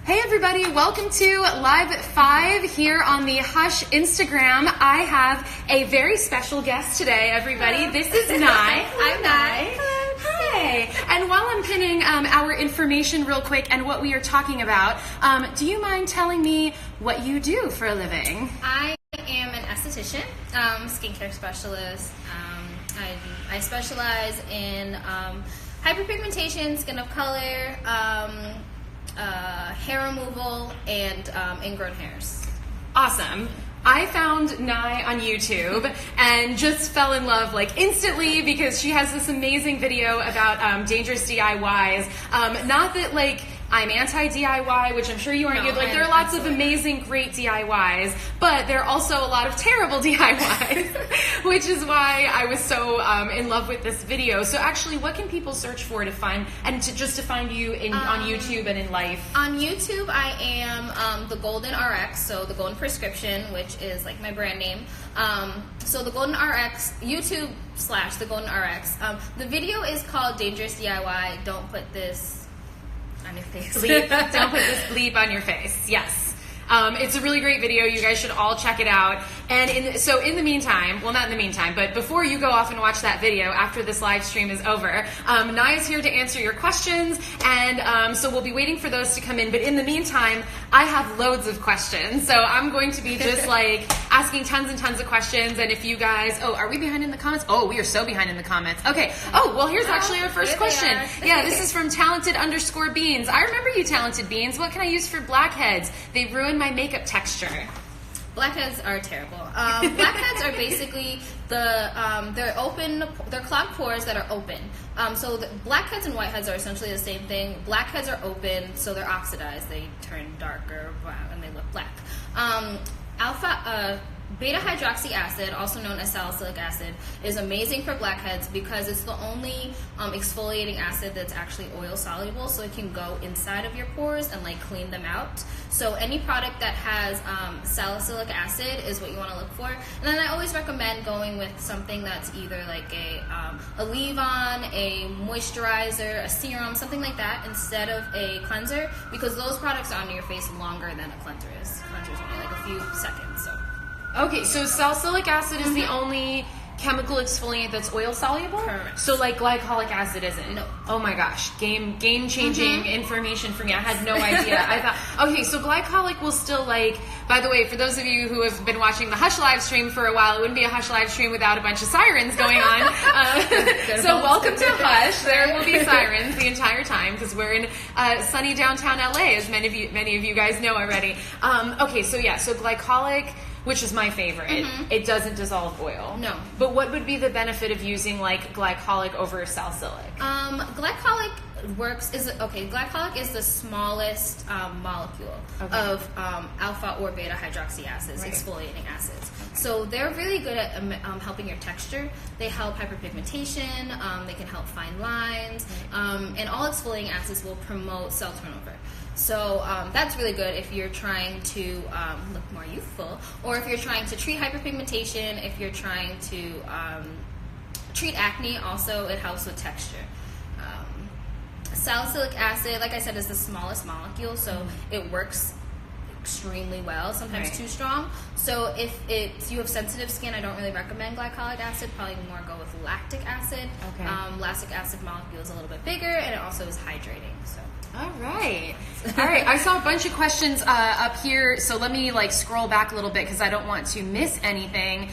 Hey everybody, welcome to Live 5 here on the Hush Instagram. I have a very special guest today, everybody. Hello. This is Nye. I'm Nye. Hello. Hi. And while I'm pinning our information real quick and what we are talking about, do you mind telling me what you do for a living? I am an esthetician, skincare specialist. I specialize in hyperpigmentation, skin of color, hair removal, and ingrown hairs. Awesome. I found Nye on YouTube and just fell in love like instantly because she has this amazing video about dangerous DIYs. Not that like I'm anti-DIY, which I'm sure you aren't. No, like there are lots of amazing, great DIYs, but there are also a lot of terrible DIYs, which is why I was so in love with this video. So actually, what can people search for to find just to find you on YouTube and in life? On YouTube, I am the Golden RX, so the Golden Prescription, which is like my brand name. So the Golden RX, YouTube / the Golden RX. The video is called Dangerous DIY. Don't put this on your face. Bleep. Don't put this bleep on your face. Yes. It's a really great video. You guys should all check it out. And in the meantime, well, not in the meantime, but before you go off and watch that video after this live stream is over, Nye is here to answer your questions, and so we'll be waiting for those to come in. But in the meantime, I have loads of questions, so I'm going to be just like asking tons and tons of questions. And if you guys, are we behind in the comments? Oh, we are so behind in the comments. Okay. Oh, well, here's actually our first question. Yeah, this is from Talented_Beans. I remember you, Talented Beans. What can I use for blackheads? They ruin my makeup texture. Blackheads are terrible. Blackheads are basically they're clogged pores that are open. So the blackheads and whiteheads are essentially the same thing. Blackheads are open, so they're oxidized. They turn darker and they look black. Beta hydroxy acid, also known as salicylic acid, is amazing for blackheads because it's the only exfoliating acid that's actually oil soluble, so it can go inside of your pores and like clean them out. So any product that has salicylic acid is what you want to look for. And then I always recommend going with something that's either like a leave-on, a moisturizer, a serum, something like that, instead of a cleanser, because those products are on your face longer than a cleanser is. Cleanser is only like a few seconds. So. Okay, so salicylic acid is the only chemical exfoliant that's oil soluble? Correct. So like glycolic acid isn't? No. Oh my gosh, game changing information for me. I had no idea. I thought, okay, so glycolic will still like, by the way, for those of you who have been watching the Hush live stream for a while, it wouldn't be a Hush live stream without a bunch of sirens going on. So welcome to Hush. There will be sirens the entire time because we're in sunny downtown LA, as many of you guys know already. Okay, so yeah, so glycolic, which is my favorite. It doesn't dissolve oil. No. But what would be the benefit of using like glycolic over salicylic? Glycolic glycolic is the smallest molecule of alpha or beta hydroxy acids, exfoliating acids. So they're really good at helping your texture. They help hyperpigmentation, they can help fine lines, and all exfoliating acids will promote cell turnover. So that's really good if you're trying to look more youthful, or if you're trying to treat hyperpigmentation, if you're trying to treat acne. Also, it helps with texture. Salicylic acid, like I said, is the smallest molecule, so it works extremely well, sometimes too strong. So if you have sensitive skin, I don't really recommend glycolic acid. Probably more go with lactic acid. Lactic acid molecule is a little bit bigger, and it also is hydrating. So. All right. I saw a bunch of questions up here, so let me like scroll back a little bit because I don't want to miss anything.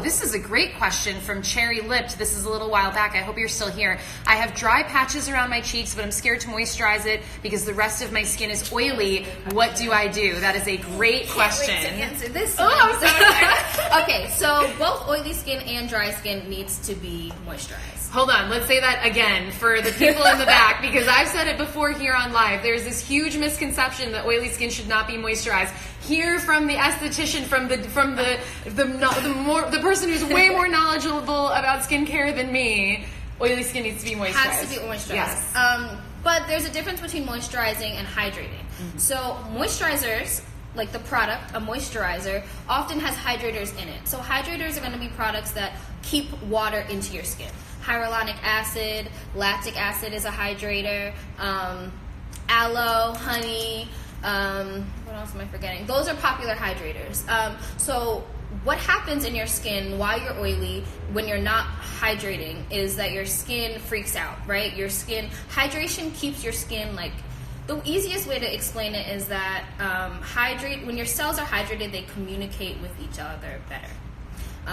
This is a great question from Cherry Lipped. This is a little while back. I hope you're still here. I have dry patches around my cheeks, but I'm scared to moisturize it because the rest of my skin is oily. What do I do? That is a great question. Can't wait to answer this one. I'm so excited. Okay, so both oily skin and dry skin needs to be moisturized. Hold on, let's say that again for the people in the back, because I've said it before here on live. There's this huge misconception that oily skin should not be moisturized. Hear from the esthetician, from the person who's way more knowledgeable about skincare than me. Oily skin needs to be moisturized. Has to be moisturized. Yes. But there's a difference between moisturizing and hydrating. So moisturizers, like the product, a moisturizer, often has hydrators in it. So hydrators are going to be products that keep water into your skin. Hyaluronic acid, lactic acid is a hydrator. aloe, honey. What else am I forgetting? Those are popular hydrators. So what happens in your skin while you're oily when you're not hydrating is that your skin freaks out, right? Your skin, hydration keeps your skin like, the easiest way to explain it is that when your cells are hydrated, they communicate with each other better.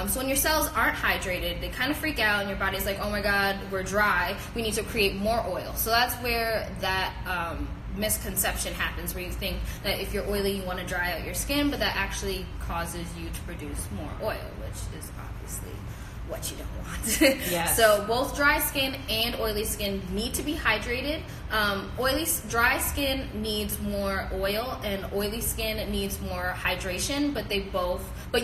So when your cells aren't hydrated, they kind of freak out and your body's like, oh my God, we're dry. We need to create more oil. So that's where that misconception happens, where you think that if you're oily, you want to dry out your skin, but that actually causes you to produce more oil, which is obviously what you don't want. Yes. So both dry skin and oily skin need to be hydrated. Dry skin needs more oil and oily skin needs more hydration, but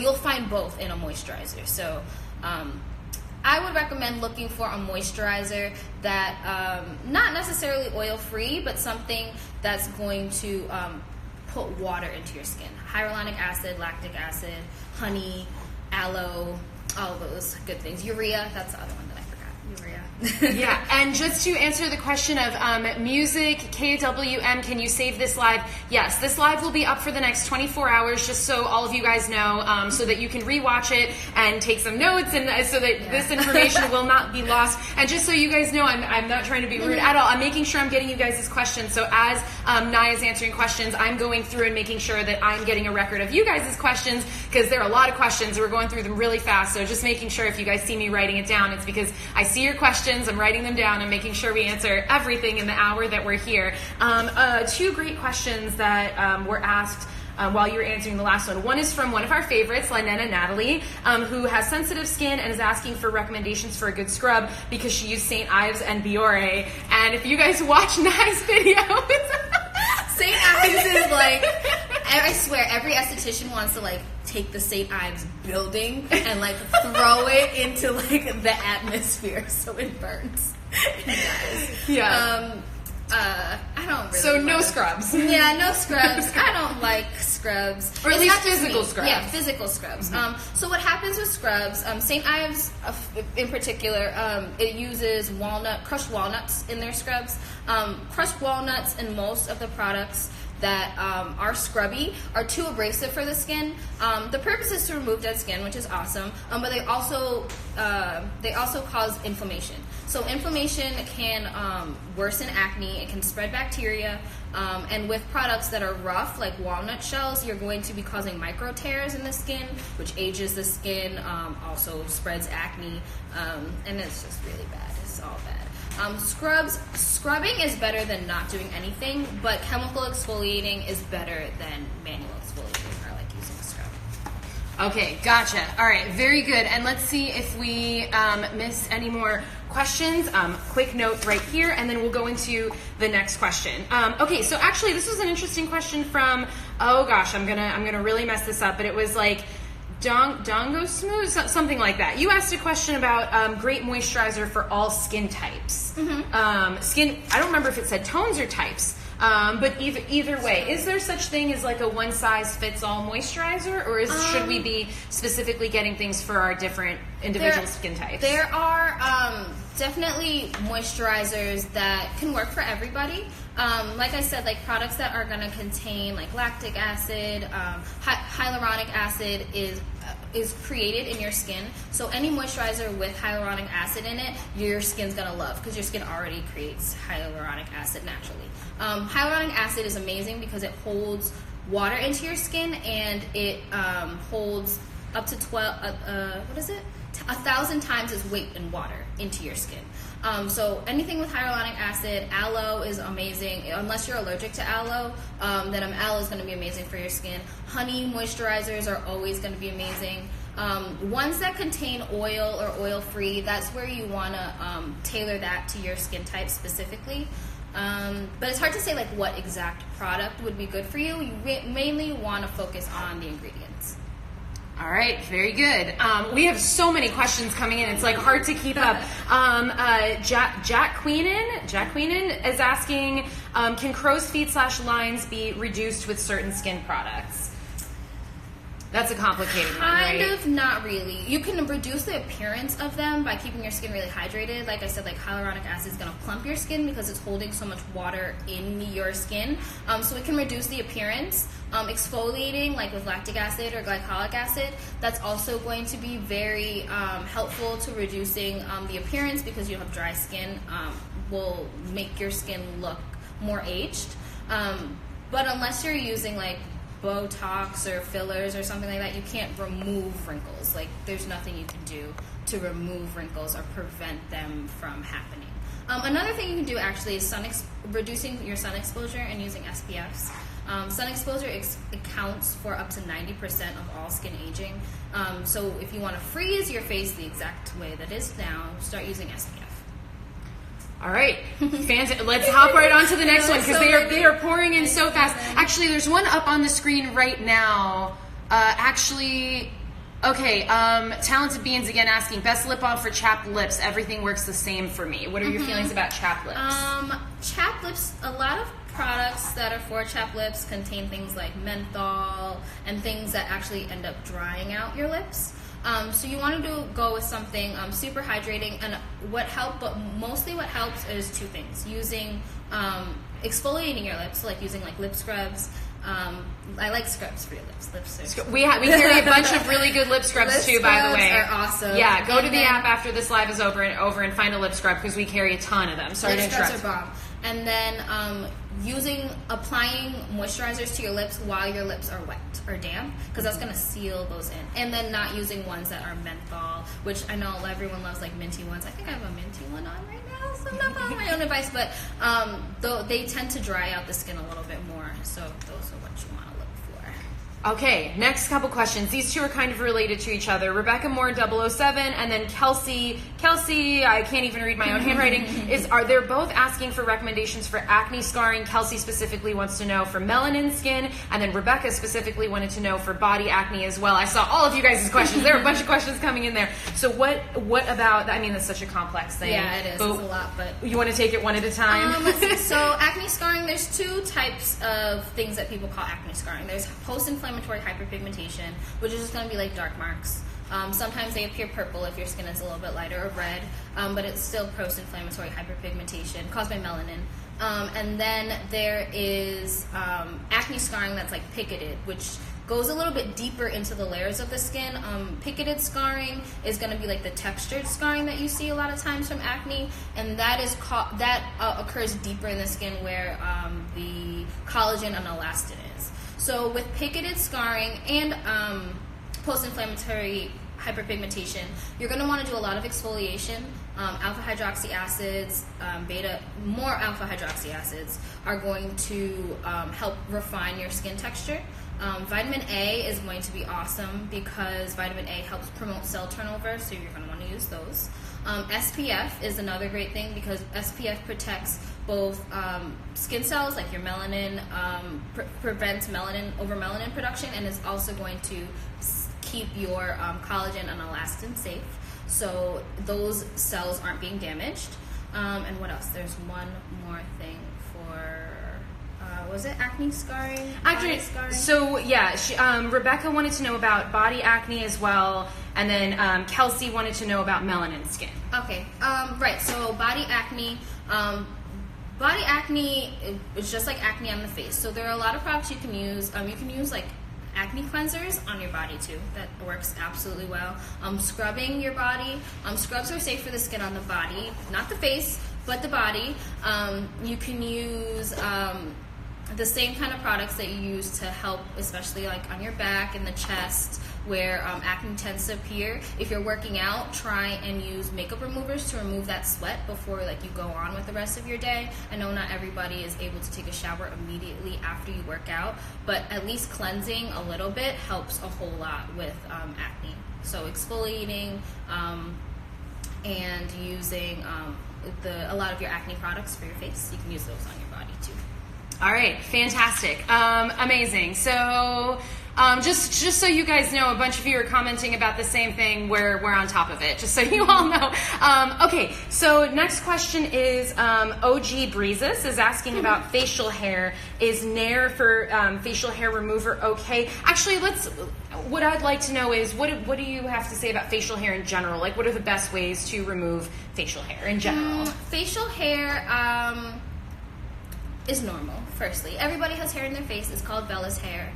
you'll find both in a moisturizer. So I would recommend looking for a moisturizer that not necessarily oil free, but something that's going to put water into your skin. Hyaluronic acid, lactic acid, honey, aloe, all those good things. Urea, that's the other one that I forgot. Urea. Yeah, and just to answer the question of music, KWM, can you save this live? Yes, this live will be up for the next 24 hours, just so all of you guys know, so that you can rewatch it and take some notes, and so that this information will not be lost. And just so you guys know, I'm not trying to be rude at all. I'm making sure I'm getting you guys' questions. So as Naya's answering questions, I'm going through and making sure that I'm getting a record of you guys' questions, because there are a lot of questions. We're going through them really fast. So just making sure if you guys see me writing it down, it's because I see your questions. I'm writing them down and making sure we answer everything in the hour that we're here. Two great questions that were asked while you were answering the last one. One is from one of our favorites, Lynetta Natalie, who has sensitive skin and is asking for recommendations for a good scrub because she used St. Ives and Biore. And if you guys watch Nye's videos, St. Ives is like, I swear, every esthetician wants to like take the St. Ives building and like throw it into like the atmosphere so it burns. It dies. Yeah. I don't really. So no scrubs. Yeah, no scrubs. I don't like scrubs. Or at least physical scrubs. Yeah, physical scrubs. So what happens with scrubs, St. Ives in particular, it uses crushed walnuts in their scrubs. Crushed walnuts in most of the products that are scrubby are too abrasive for the skin. The purpose is to remove dead skin, which is awesome, but they also cause inflammation. So inflammation can worsen acne, it can spread bacteria, and with products that are rough, like walnut shells, you're going to be causing micro tears in the skin, which ages the skin, also spreads acne, and it's just really bad. It's all bad. Scrubbing is better than not doing anything, but chemical exfoliating is better than manual exfoliating, or like using a scrub. Okay, gotcha. All right, very good. And let's see if we miss any more questions. Quick note right here, and then we'll go into the next question. Okay, so actually, this was an interesting question from. Oh gosh, I'm gonna really mess this up, but it was like. Dongo Smooth, something like that. You asked a question about great moisturizer for all skin types. Skin, I don't remember if it said tones or types, but either way, is there such thing as like a one size fits all moisturizer, or should we be specifically getting things for our different individual skin types? There are definitely moisturizers that can work for everybody. Like I said, like products that are going to contain like lactic acid, hyaluronic acid is created in your skin. So any moisturizer with hyaluronic acid in it, your skin's going to love, because your skin already creates hyaluronic acid naturally. Hyaluronic acid is amazing because it holds water into your skin, and it holds up to 1,000 times its weight in water into your skin. So anything with hyaluronic acid, aloe is amazing. Unless you're allergic to aloe, then aloe is going to be amazing for your skin. Honey moisturizers are always going to be amazing. Ones that contain oil or oil-free, that's where you want to tailor that to your skin type specifically. But it's hard to say like what exact product would be good for you. You mainly want to focus on the ingredients. All right, very good. We have so many questions coming in. It's like hard to keep up. Jack Queenan is asking, can crow's feet / lines be reduced with certain skin products? That's a complicated one, Kind right? of, not really. You can reduce the appearance of them by keeping your skin really hydrated. Like I said, like hyaluronic acid is going to plump your skin because it's holding so much water in your skin. So it can reduce the appearance. Exfoliating, like with lactic acid or glycolic acid, that's also going to be very helpful to reducing the appearance, because you have dry skin, will make your skin look more aged. But unless you're using like Botox or fillers or something like that, you can't remove wrinkles. Like, there's nothing you can do to remove wrinkles or prevent them from happening. Another thing you can do actually is reducing your sun exposure and using SPFs. Sun exposure accounts for up to 90% of all skin aging. So if you want to freeze your face the exact way that is now, start using SPF. All right, let's hop right on to the next one, because they are pouring in so fast. Actually, there's one up on the screen right now. Talented Beans again asking, best lip balm for chapped lips. Everything works the same for me. What are your feelings about chapped lips? Chapped lips, a lot of products that are for chapped lips contain things like menthol and things that actually end up drying out your lips. So you want to go with something super hydrating, and mostly what helps is two things: using exfoliating your lips, like using like lip scrubs. I like scrubs for your lips. We carry a bunch of really good lip scrubs too, by the way. Are awesome. Yeah, go to the app after this live is over and find a lip scrub, because we carry a ton of them. Sorry to interrupt. Lip scrubs are bomb. And then applying moisturizers to your lips while your lips are wet or damp, because that's going to seal those in. And then not using ones that are menthol, which I know everyone loves, like minty ones. I think I have a minty one on right now, so I'm not following my own advice, but they tend to dry out the skin a little bit more, so those are what you want to look for. Okay, next couple questions. These two are kind of related to each other. Rebecca Moore 007 and then Kelsey, I can't even read my own handwriting, they're both asking for recommendations for acne scarring. Kelsey specifically wants to know for melanin skin, and then Rebecca specifically wanted to know for body acne as well. I saw all of you guys' questions. There are a bunch of questions coming in there. So what about, I mean, that's such a complex thing. Yeah, it is. It's a lot, but... You want to take it one at a time? So acne scarring, there's two types of things that people call acne scarring. There's post-inflammatory hyperpigmentation, which is just going to be like dark marks. Sometimes they appear purple if your skin is a little bit lighter, or red, but it's still post-inflammatory hyperpigmentation caused by melanin. And then there is acne scarring that's like picketed, which goes a little bit deeper into the layers of the skin. Picketed scarring is going to be like the textured scarring that you see a lot of times from acne, and that occurs deeper in the skin where the collagen and elastin is. So with picketed scarring and post-inflammatory hyperpigmentation, you're going to want to do a lot of exfoliation. Alpha hydroxy acids, more alpha hydroxy acids are going to help refine your skin texture. Vitamin A is going to be awesome because vitamin A helps promote cell turnover, so you're going to want to use those. SPF is another great thing because SPF protects both skin cells, like your melanin, prevents melanin production, and is also going to keep your collagen and elastin safe, so those cells aren't being damaged. And what else? There's one more thing for was it acne scarring? Actually, so yeah, Rebecca wanted to know about body acne as well, and then Kelsey wanted to know about melanin skin. Okay, right. So body acne is just like acne on the face. So there are a lot of products you can use. You can use like acne cleansers on your body too. That works absolutely well. Scrubbing your body. Scrubs are safe for the skin on the body, not the face, but the body. You can use the same kind of products that you use to help, especially like on your back and the chest, where acne tends to appear. If you're working out, try and use makeup removers to remove that sweat before like you go on with the rest of your day. I know not everybody is able to take a shower immediately after you work out, but at least cleansing a little bit helps a whole lot with acne. So exfoliating and using a lot of your acne products for your face, you can use those on your body too. All right, fantastic, amazing. So Just so you guys know, a bunch of you are commenting about the same thing. We're on top of it, just so you all know. Okay, so next question is OG Breezes is asking about facial hair. Is Nair for facial hair remover okay? Actually, what I'd like to know is what do you have to say about facial hair in general? Like, what are the best ways to remove facial hair in general? Facial hair is normal. Firstly, everybody has hair in their face. It's called vellus hair.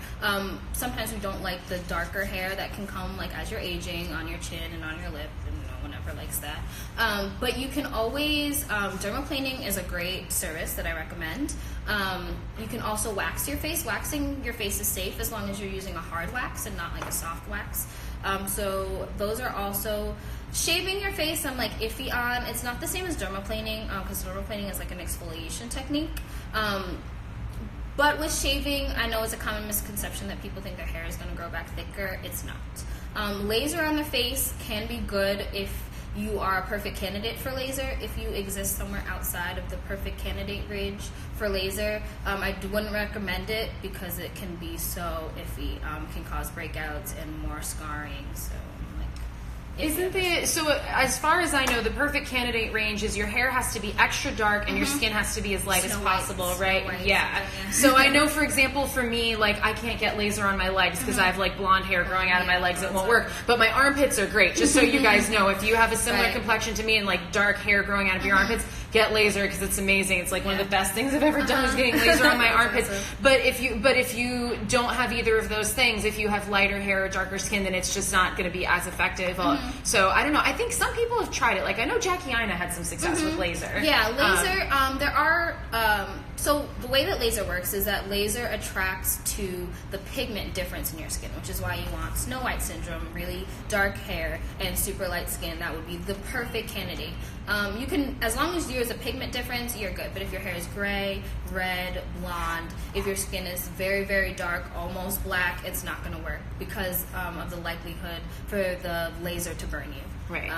Sometimes we don't like the darker hair that can come like as you're aging on your chin and on your lip, and no one ever likes that. But you can always dermaplaning is a great service that I recommend. You can also wax your face. Waxing your face is safe as long as you're using a hard wax and not like a soft wax. So those are also. Shaving your face, I'm like iffy on. It's not the same as dermaplaning because dermaplaning is like an exfoliation technique. But with shaving, I know it's a common misconception that people think their hair is going to grow back thicker. It's not. Laser on the face can be good if you are a perfect candidate for laser. If you exist somewhere outside of the perfect candidate range for laser, I wouldn't recommend it because it can be so iffy. Can cause breakouts and more scarring. So. So as far as I know, the perfect candidate range is your hair has to be extra dark and your skin has to be as light as possible, right? Yeah. So I know, for example, for me, like I can't get laser on my legs because I have like blonde hair growing out of my legs. It won't work. But my armpits are great. Just so you guys know, if you have a similar complexion to me and like dark hair growing out of your armpits, get laser because it's amazing. It's like one of the best things I've ever done is getting laser on my armpits. But if you don't have either of those things, if you have lighter hair or darker skin, then it's just not going to be as effective. So I don't know. I think some people have tried it. Like I know Jackie Ina had some success with laser. Yeah, laser. There are. So the way that laser works is that laser attracts to the pigment difference in your skin, which is why you want Snow White syndrome, really dark hair, and super light skin. That would be the perfect candidate. You can, as long as there's a pigment difference, you're good. But if your hair is gray, red, blonde, if your skin is very, very dark, almost black, it's not going to work because of the likelihood for the laser to burn you. Right.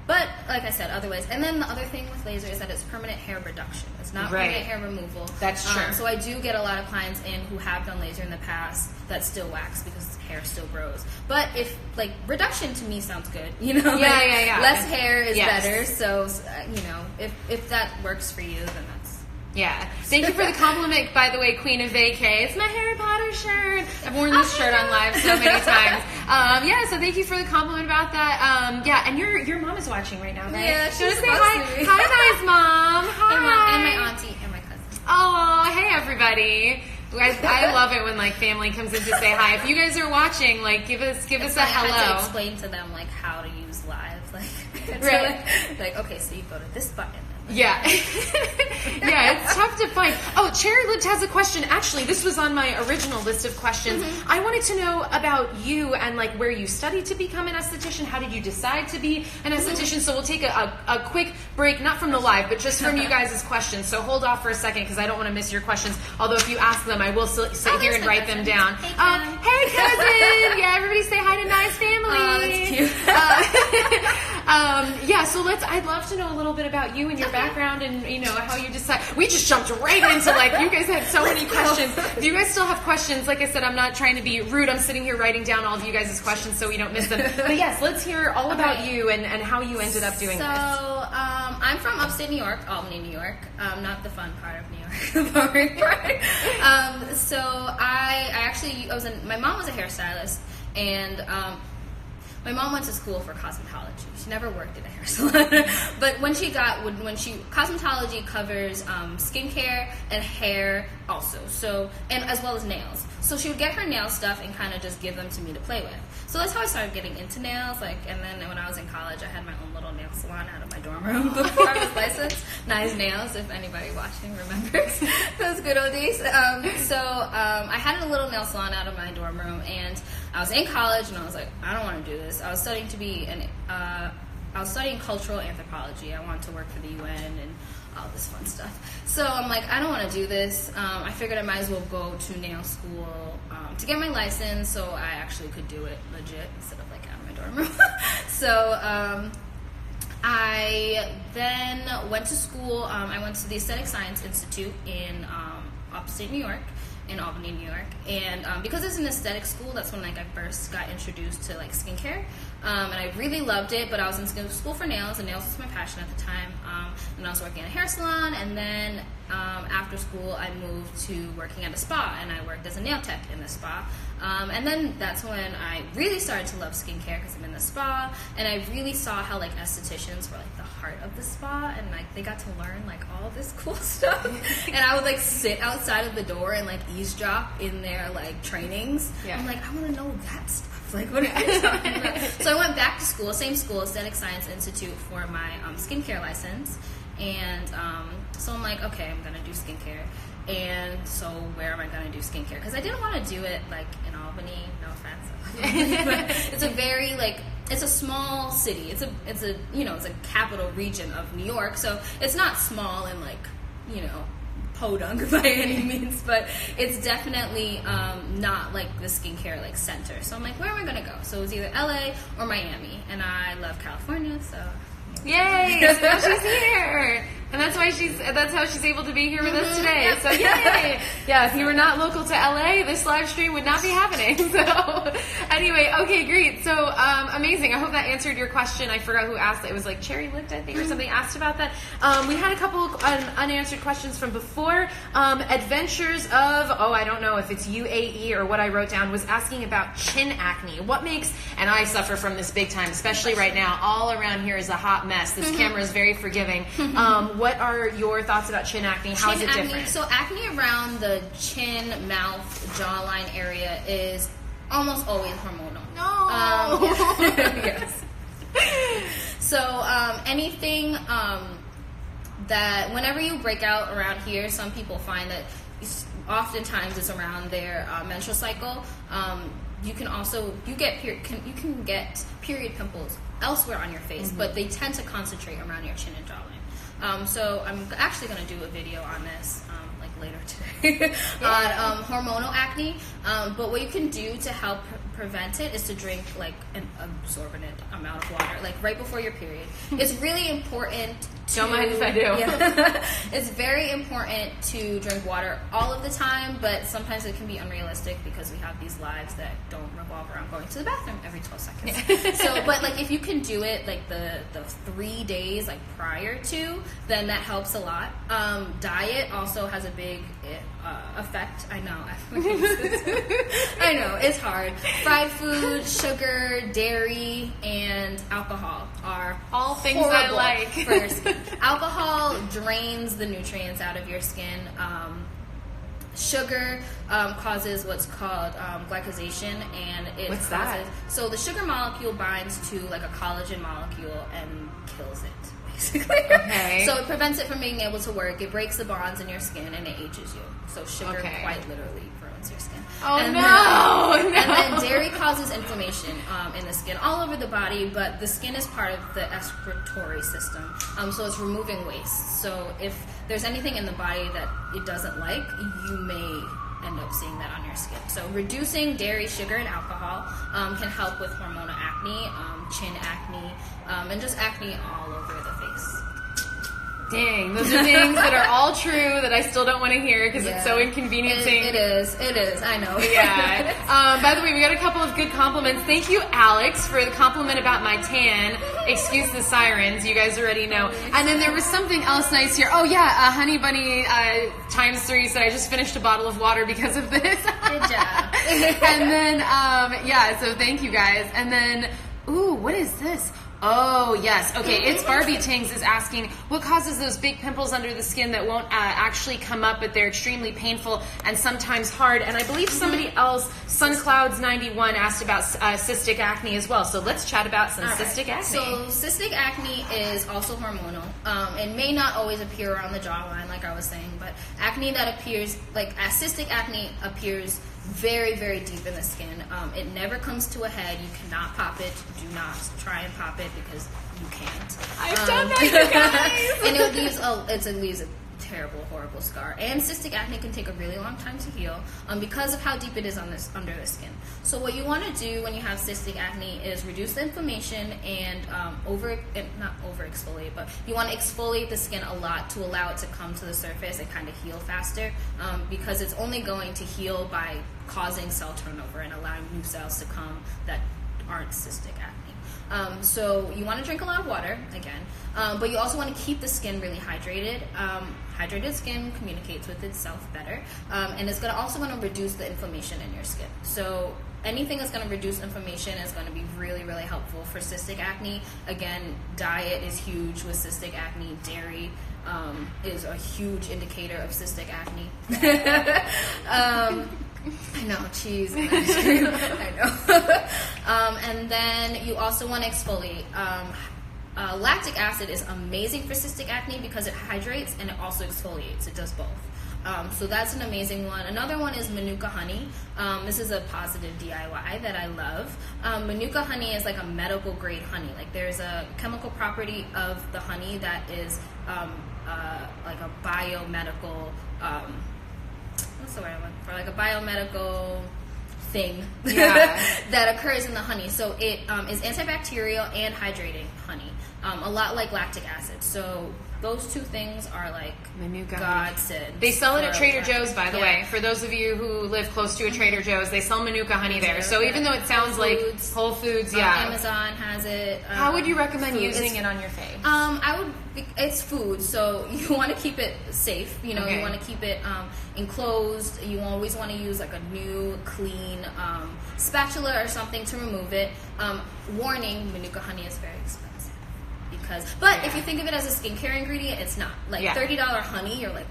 But like I said, otherwise, and then the other thing with laser is that it's permanent hair reduction. It's not permanent hair removal. That's true. So I do get a lot of clients in who have done laser in the past that still wax because hair still grows. But if like reduction to me sounds good, you know, less hair is better. So you know, if that works for you, then that's. Yeah. Thank you for the compliment, by the way, Queen of Vacay. It's my Harry Potter shirt. I've worn this shirt on live so many times. So thank you for the compliment about that. And your mom is watching right now, right? Yeah, she's say hi. Hi, guys, Mom. Hi. Hey, Mom, and my auntie and my cousin. Oh, hey, everybody. I love it when like family comes in to say hi. If you guys are watching, like give us a hello. I had to explain to them like how to use live, like okay, so you go to this button. Yeah. Yeah, it's tough to find. Oh, Cherry Lipped has a question. Actually, this was on my original list of questions. I wanted to know about you and like where you studied to become an esthetician. How did you decide to be an esthetician? So we'll take a quick break, not from the live, but just from you guys' questions. So hold off for a second because I don't want to miss your questions. Although if you ask them, I will sit here and write them down. Hey, cousin! Yeah, everybody say hi to Nice Family. Oh, that's cute. So I'd love to know a little bit about you and your background and you know how you decide. We just jumped right into like you guys had so many questions. If you guys still have questions, like I said, I'm not trying to be rude. I'm sitting here writing down all of you guys' questions so we don't miss them. But yes, let's hear all about you and how you ended up doing this. So I'm from upstate New York, Albany, New York. Not the fun part of New York, the boring part. So my mom was a hairstylist and my mom went to school for cosmetology. She never worked in a hair salon. But cosmetology covers skincare and hair also. So, and as well as nails. So she would get her nail stuff and kind of just give them to me to play with. So that's how I started getting into nails. And then when I was in college, I had my own little nail salon out of my dorm room before I was licensed. Nice Nails, if anybody watching remembers those good old days. I had a little nail salon out of my dorm room, and I was in college, and I was like, I don't want to do this. I was studying cultural anthropology. I wanted to work for the UN and all this fun stuff. So I'm like, I don't want to do this. I figured I might as well go to nail school to get my license, so I actually could do it legit instead of like out of my dorm room. So I then went to school. I went to the Aesthetic Science Institute in upstate New York, in Albany, New York. And because it's an aesthetic school, that's when like I first got introduced to like skincare. And I really loved it, but I was in school for nails, and nails was my passion at the time. And I was working at a hair salon, and then after school I moved to working at a spa, and I worked as a nail tech in the spa. And then that's when I really started to love skincare because I'm in the spa, and I really saw how like estheticians were like the heart of the spa, and like they got to learn like all this cool stuff. And I would like sit outside of the door and like eavesdrop in their like trainings. Yeah. I'm like, I want to know that stuff. Like, what are you talking about? So I went back to school, same school, Aesthetic Science Institute, for my skincare license. And so I'm like, okay, I'm going to do skincare. And so where am I going to do skincare? Because I didn't want to do it, like, in Albany. No offense. But it's a very, like, it's a small city. It's a you know, it's a capital region of New York. So it's not small and, like, you know, podunk by any means, but it's definitely not like the skincare like center. So I'm like, where am I gonna go? So it was either LA or Miami, and I love California, so yay! So now she's here, and that's how she's able to be here with us today. So yay! Yeah, if you were not local to LA, this live stream would not be happening. So anyway, okay, great. So amazing. I hope that answered your question. I forgot who asked that. It was like Cherry Lipped, I think, or something asked about that. We had a couple unanswered questions from before. Adventures of, I don't know if it's UAE or what I wrote down, was asking about chin acne. What makes, and I suffer from this big time, especially right now. All around here is a hot mess. This camera is very forgiving. What are your thoughts about chin acne? How is it different? So acne around the chin, mouth, jawline area is almost always hormonal. No. Yes. So anything that whenever you break out around here, some people find that oftentimes it's around their menstrual cycle. You can also you can get period pimples elsewhere on your face, but they tend to concentrate around your chin and jawline. So I'm actually going to do a video on this like later today on hormonal acne. But what you can do to help prevent it is to drink like an absorbent amount of water, like right before your period. It's really important. Don't mind if I do. Yeah. It's very important to drink water all of the time, but sometimes it can be unrealistic because we have these lives that don't revolve around going to the bathroom every 12 seconds. So, but like if you can do it like the 3 days like prior to, then that helps a lot. Diet also has a big effect. I know. I know, it's hard. Fried food, sugar, dairy, and alcohol are all things I like for your skin. Alcohol drains the nutrients out of your skin. Sugar causes what's called glycosation, and it What's causes that? So the sugar molecule binds to like a collagen molecule and kills it, basically. Okay. So it prevents it from being able to work. It breaks the bonds in your skin and it ages you. So sugar quite literally ruins your skin. Oh, and no. And then dairy causes inflammation in the skin, all over the body, but the skin is part of the excretory system. So it's removing waste. So if there's anything in the body that it doesn't like, you may end up seeing that on your skin. So reducing dairy, sugar, and alcohol can help with hormonal acne, chin acne, and just acne all over the face. Dang, those are things that are all true that I still don't want to hear because it's so inconveniencing. It is, I know. Yeah. By the way, we got a couple of good compliments. Thank you, Alex, for the compliment about my tan. Excuse the sirens, you guys already know. And then there was something else nice here. Oh yeah, Honey Bunny ×3 said I just finished a bottle of water because of this. Good job. And then, so thank you guys. And then, ooh, what is this? Oh, yes. Okay, it's Barbie Tings is asking, what causes those big pimples under the skin that won't actually come up, but they're extremely painful and sometimes hard? And I believe somebody else, SunClouds91, asked about cystic acne as well. So let's chat about some cystic acne. So cystic acne is also hormonal. It may not always appear around the jawline, like I was saying, but acne that appears, like cystic acne appears very, very deep in the skin. It never comes to a head. You cannot pop it. Do not try and pop it because you can't. I've done that, you guys. And it leaves a terrible, horrible scar. And cystic acne can take a really long time to heal because of how deep it is under the skin. So what you want to do when you have cystic acne is reduce the inflammation and not over exfoliate, but you want to exfoliate the skin a lot to allow it to come to the surface and kind of heal faster, because it's only going to heal by causing cell turnover and allowing new cells to come that aren't cystic acne. So you want to drink a lot of water, again, but you also want to keep the skin really hydrated. Hydrated skin communicates with itself better, and it's also going to reduce the inflammation in your skin. So anything that's going to reduce inflammation is going to be really, really helpful for cystic acne. Again, diet is huge with cystic acne. Dairy is a huge indicator of cystic acne. I know, cheese and ice cream. I know. And then you also want to exfoliate. Lactic acid is amazing for cystic acne because it hydrates and it also exfoliates. It does both. So that's an amazing one. Another one is Manuka Honey. This is a positive DIY that I love. Manuka Honey is like a medical grade honey. Like there's a chemical property of the honey that is like a biomedical, what's the word I want for, like a biomedical thing that occurs in the honey. So it is antibacterial and hydrating honey, a lot like lactic acid. So those two things are like Manuka godsend. They sell it at Trader Joe's, by the way. For those of you who live close to a Trader Joe's, they sell Manuka Honey there. So even though it sounds like Whole Foods, Amazon has it. How would you recommend using it on your face? It's food, so you want to keep it safe. You know, you want to keep it enclosed. You always want to use like a new, clean spatula or something to remove it. Warning: Manuka Honey is very expensive. But if you think of it as a skincare ingredient, it's not. Like $30 honey, you're like,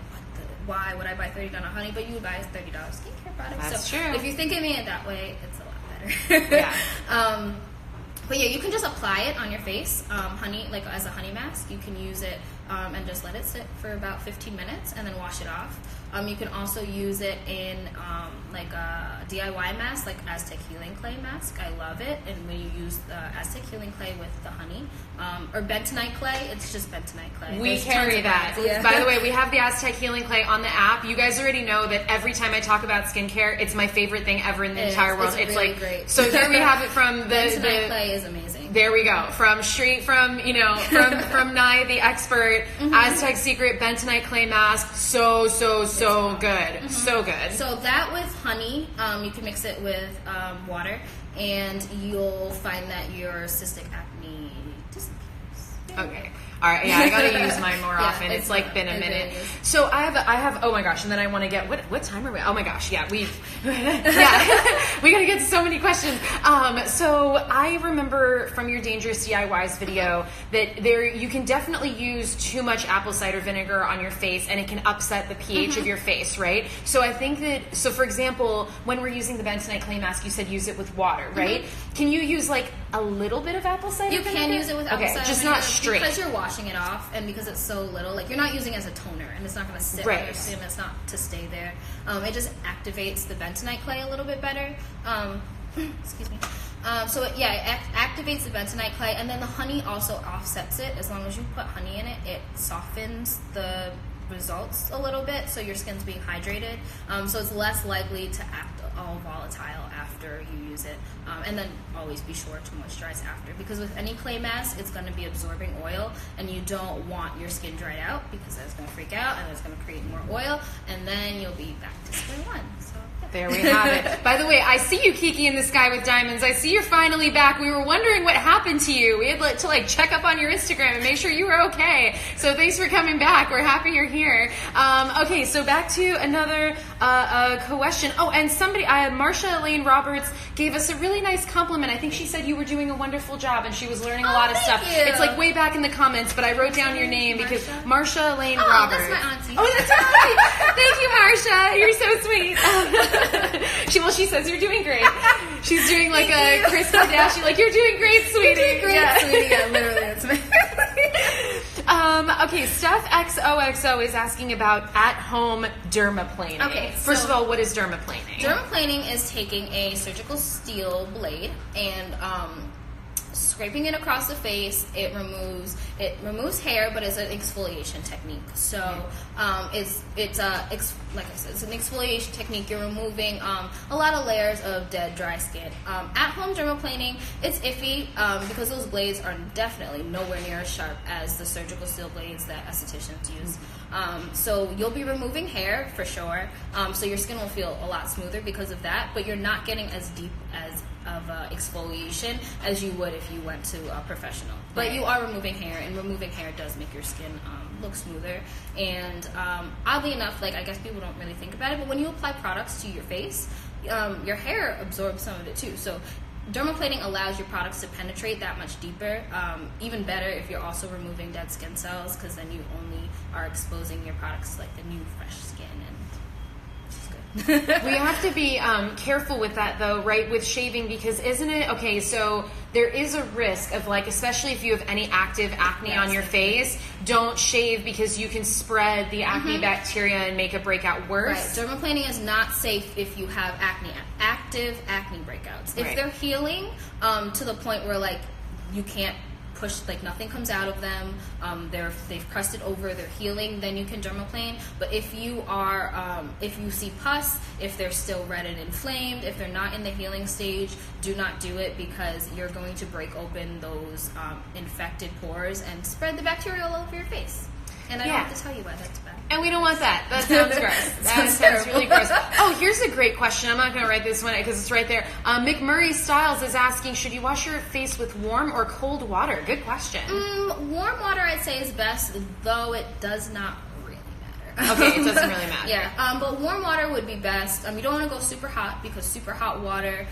why would I buy $30 honey? But you would buy a $30 skincare product. That's so true. If you're thinking of it that way, it's a lot better. But yeah, you can just apply it on your face, honey, like as a honey mask. You can use it and just let it sit for about 15 minutes and then wash it off. You can also use it in like a DIY mask, like Aztec Healing Clay mask. I love it. And when you use the Aztec Healing Clay with the honey, or bentonite clay, it's just bentonite clay. We carry that. By the way, we have the Aztec Healing Clay on the app. You guys already know that every time I talk about skincare, it's my favorite thing ever in the entire world. It's really like great. So here we have it from the bentonite clay is amazing. There we go. From from Nye the expert, Aztec Secret bentonite clay mask. So good. So good. So that with honey, you can mix it with water, and you'll find that your cystic acne disappears. Okay. All right. Yeah, I gotta use mine more often. It's like been a minute. So I have. Oh my gosh! And then I want to get what time are we? Oh my gosh! Yeah, we gotta get to so many questions. So I remember from your Dangerous DIYs video that you can definitely use too much apple cider vinegar on your face, and it can upset the pH of your face, right? So I think that. So for example, when we're using the bentonite clay mask, you said use it with water, right? Can you use like a little bit of apple cider vinegar? You can use it with apple cider just vinegar, not straight. because you're washing it off, and because it's so little, like you're not using it as a toner, and it's not going to sit on your skin. It's not to stay there. It just activates the bentonite clay a little bit better. Excuse me. So it activates the bentonite clay, and then the honey also offsets it. As long as you put honey in it, it softens the results a little bit, so your skin's being hydrated. So it's less likely to act all volatile after you use it. And then always be sure to moisturize after, because with any clay mask, it's going to be absorbing oil, and you don't want your skin dried out, because that's going to freak out and it's going to create more oil, and then you'll be back to square one. So there we have it. By the way, I see you, Kiki, in the sky with diamonds. I see you're finally back. We were wondering what happened to you. We had to check up on your Instagram and make sure you were okay. So thanks for coming back. We're happy you're here. Okay, so back to another question. Oh, and somebody, Marsha Elaine Roberts gave us a really nice compliment. I think she said you were doing a wonderful job and she was learning a lot of stuff. You. It's like way back in the comments, but I wrote down your name because Marsha Elaine Roberts. That's my auntie. Oh, that's right. Thank you, Marsha. You're so sweet. She says you're doing great. She's doing like a Kris Kardashian, like you're doing great, sweetie. You're doing great, sweetie. Yeah, literally, that's me. Okay, Steph XOXO is asking about at-home dermaplaning. Okay, first of all, what is dermaplaning? Dermaplaning is taking a surgical steel blade and scraping it across the face. It removes hair, but it's an exfoliation technique. So it's like I said, it's an exfoliation technique. You're removing a lot of layers of dead, dry skin. At home dermaplaning, it's iffy because those blades are definitely nowhere near as sharp as the surgical steel blades that estheticians use. So you'll be removing hair for sure. So your skin will feel a lot smoother because of that, but you're not getting as deep of exfoliation as you would if you went to a professional. But you are removing hair, and removing hair does make your skin look smoother. And oddly enough, like I guess people don't really think about it, but when you apply products to your face, your hair absorbs some of it too. So dermaplaning allows your products to penetrate that much deeper. Even better if you're also removing dead skin cells, because then you only are exposing your products to like the new fresh skin, and it's good. We have to be careful with that though, right? With shaving, because isn't it okay? So there is a risk of like, especially if you have any active acne on your face, don't shave because you can spread the acne bacteria and make a breakout worse. Right. Dermaplaning is not safe if you have active acne breakouts. If they're healing to the point where like you can't push, like nothing comes out of them, they've crusted over, they're healing, then you can dermaplane. But if you are, if you see pus, if they're still red and inflamed, if they're not in the healing stage, do not do it, because you're going to break open those infected pores and spread the bacteria all over your face. And I don't have to tell you why that's bad. And we don't want that. That sounds gross. That sounds really gross. Oh, here's a great question. I'm not going to write this one because it's right there. McMurray Styles is asking, should you wash your face with warm or cold water? Good question. Warm water, I'd say, is best, though it does not really matter. Okay, it doesn't really matter. Yeah, but warm water would be best. You don't want to go super hot, because super hot water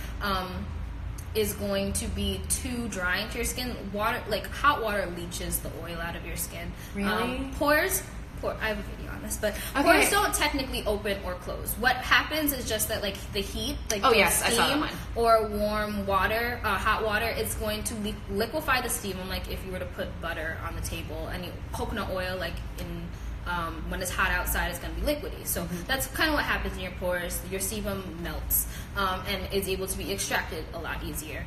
is going to be too drying to your skin. Hot water leaches the oil out of your skin. Really? Pores, I have a video on this, but pores don't technically open or close. What happens is just that, like, the heat, like steam, I saw that one. Or warm water, hot water, it's going to liquefy the steam. Like if you were to put butter on the table, and coconut oil, like in when it's hot outside, it's going to be liquidy. So that's kind of what happens in your pores. Your sebum melts and is able to be extracted a lot easier.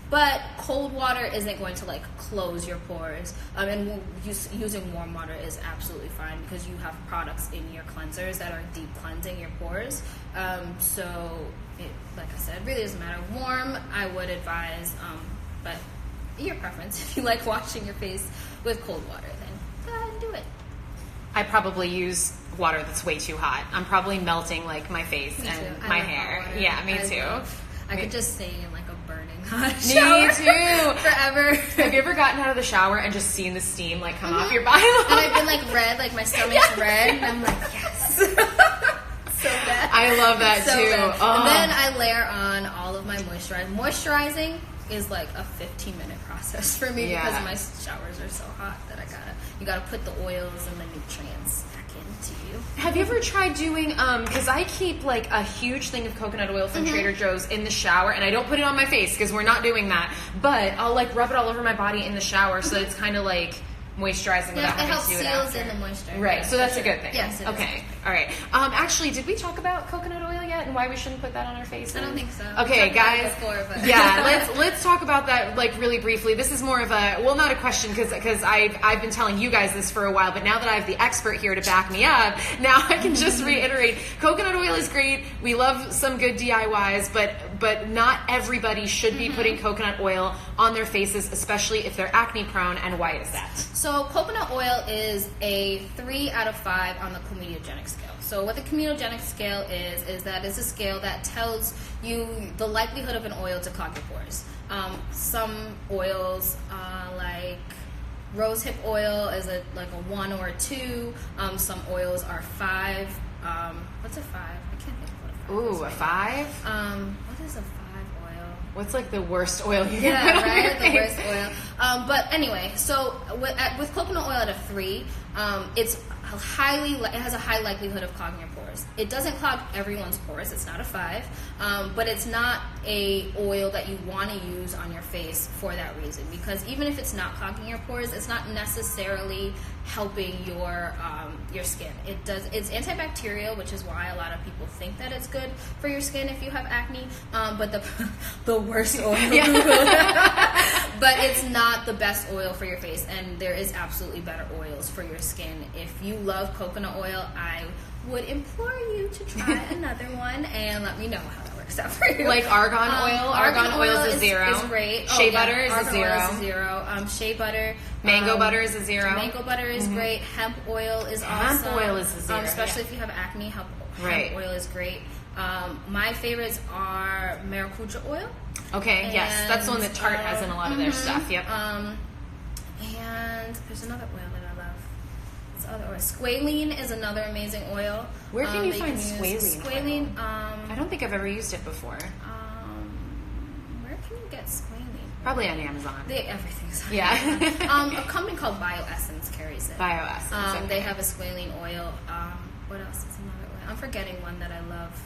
But cold water isn't going to like close your pores, and using warm water is absolutely fine, because you have products in your cleansers that are deep cleansing your pores. So it, like I said, really doesn't matter. Warm, I would advise, but your preference. If you like washing your face with cold water, then go ahead and do it. I probably use water that's way too hot. I'm probably melting like my face and my hair. Yeah, me too. I could just stay in like a burning hot shower. Me too. Forever. Have you ever gotten out of the shower and just seen the steam like come off your body? And I've been like red, like my stomach's red, and I'm like, yes. So bad. I love that so too. Oh. And then I layer on all of my moisturizer. Moisturizing is like a 15-minute process for me, because my showers are so hot that you gotta put the oils and the nutrients back into you. Have you ever tried doing, because I keep like a huge thing of coconut oil from Trader Joe's in the shower, and I don't put it on my face because we're not doing that, but I'll like rub it all over my body in the shower so that it's kind of like moisturizing without having to do it after. It helps seals in the moisture. Right, so that's a good thing. Yes, it okay, all right. Actually, did we talk about coconut oil yet and why we shouldn't put that on our face? I don't think so. Okay, guys. Before, but. Yeah, let's talk about that like really briefly. This is more of a, well, not a question, because I've been telling you guys this for a while, but now that I have the expert here to back me up, now I can just reiterate, coconut oil is great. We love some good DIYs, but not everybody should be putting coconut oil on their faces, especially if they're acne prone. And why is that? So coconut oil is a 3 out of 5 on the comedogenic scale. So what the comedogenic scale is that it's a scale that tells you the likelihood of an oil to clog your pores. Some oils, like rosehip oil, is a 1 or a 2. Some oils are 5. What's a 5? I can't think of what a 5 is. Ooh, a 5? What is a 5 oil? What's like the worst oil you can put on right? your face? The worst oil. But anyway, so with coconut oil at a 3, it has a high likelihood of clogging your pores. It doesn't clog everyone's pores. It's not a 5, but it's not a oil that you want to use on your face for that reason, because even if it's not clogging your pores, it's not necessarily helping your skin. It's antibacterial, which is why a lot of people think that it's good for your skin if you have acne, but the worst oil. But it's not the best oil for your face, and there is absolutely better oils for your skin. If you love coconut oil, I would implore you to try another one and let me know how that works out for you. Like argan oil. Argan oil is a 0. Is great. Shea butter is a 0. Oil is a 0. Shea butter. Mango butter is a 0. Mango butter is great. Hemp oil is awesome. Hemp oil is a 0. Especially if you have acne, hemp oil is great. My favorites are maracuja oil. Okay, and, yes. That's the one that Tarte has in a lot of their stuff. Yep. And there's another oil that I love. This other oil. Squalene is another amazing oil. Where can you find squalene? Squalene. I don't think I've ever used it before. Where can you get squalene? Probably on Amazon. Everything's on Amazon. A company called BioEssence carries it. BioEssence. Okay. They have a squalene oil. What else is another oil? I'm forgetting one that I love.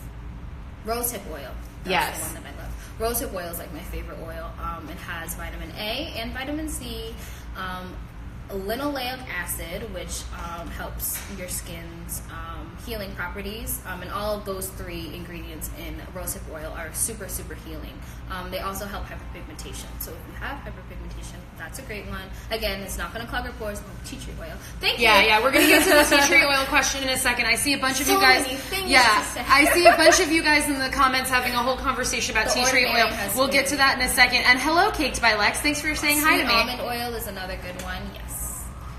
Rosehip oil. That's the one that I love. Rosehip oil is like my favorite oil. It has vitamin A and vitamin C, linoleic acid, which helps your skin's healing properties, and all of those 3 ingredients in rosehip oil are super, super healing. They also help hyperpigmentation. So if you have hyperpigmentation, that's a great one. Again, it's not going to clog your pores. Tea tree oil. Thank you. Yeah, we're going to get to the tea tree oil question in a second. I see a bunch of you guys. I see a bunch of you guys in the comments having a whole conversation about tea tree oil. We'll get to that in a second. And hello, Caked by Lex. Thanks for saying hi to me. Sweet almond oil is another good one. Yes.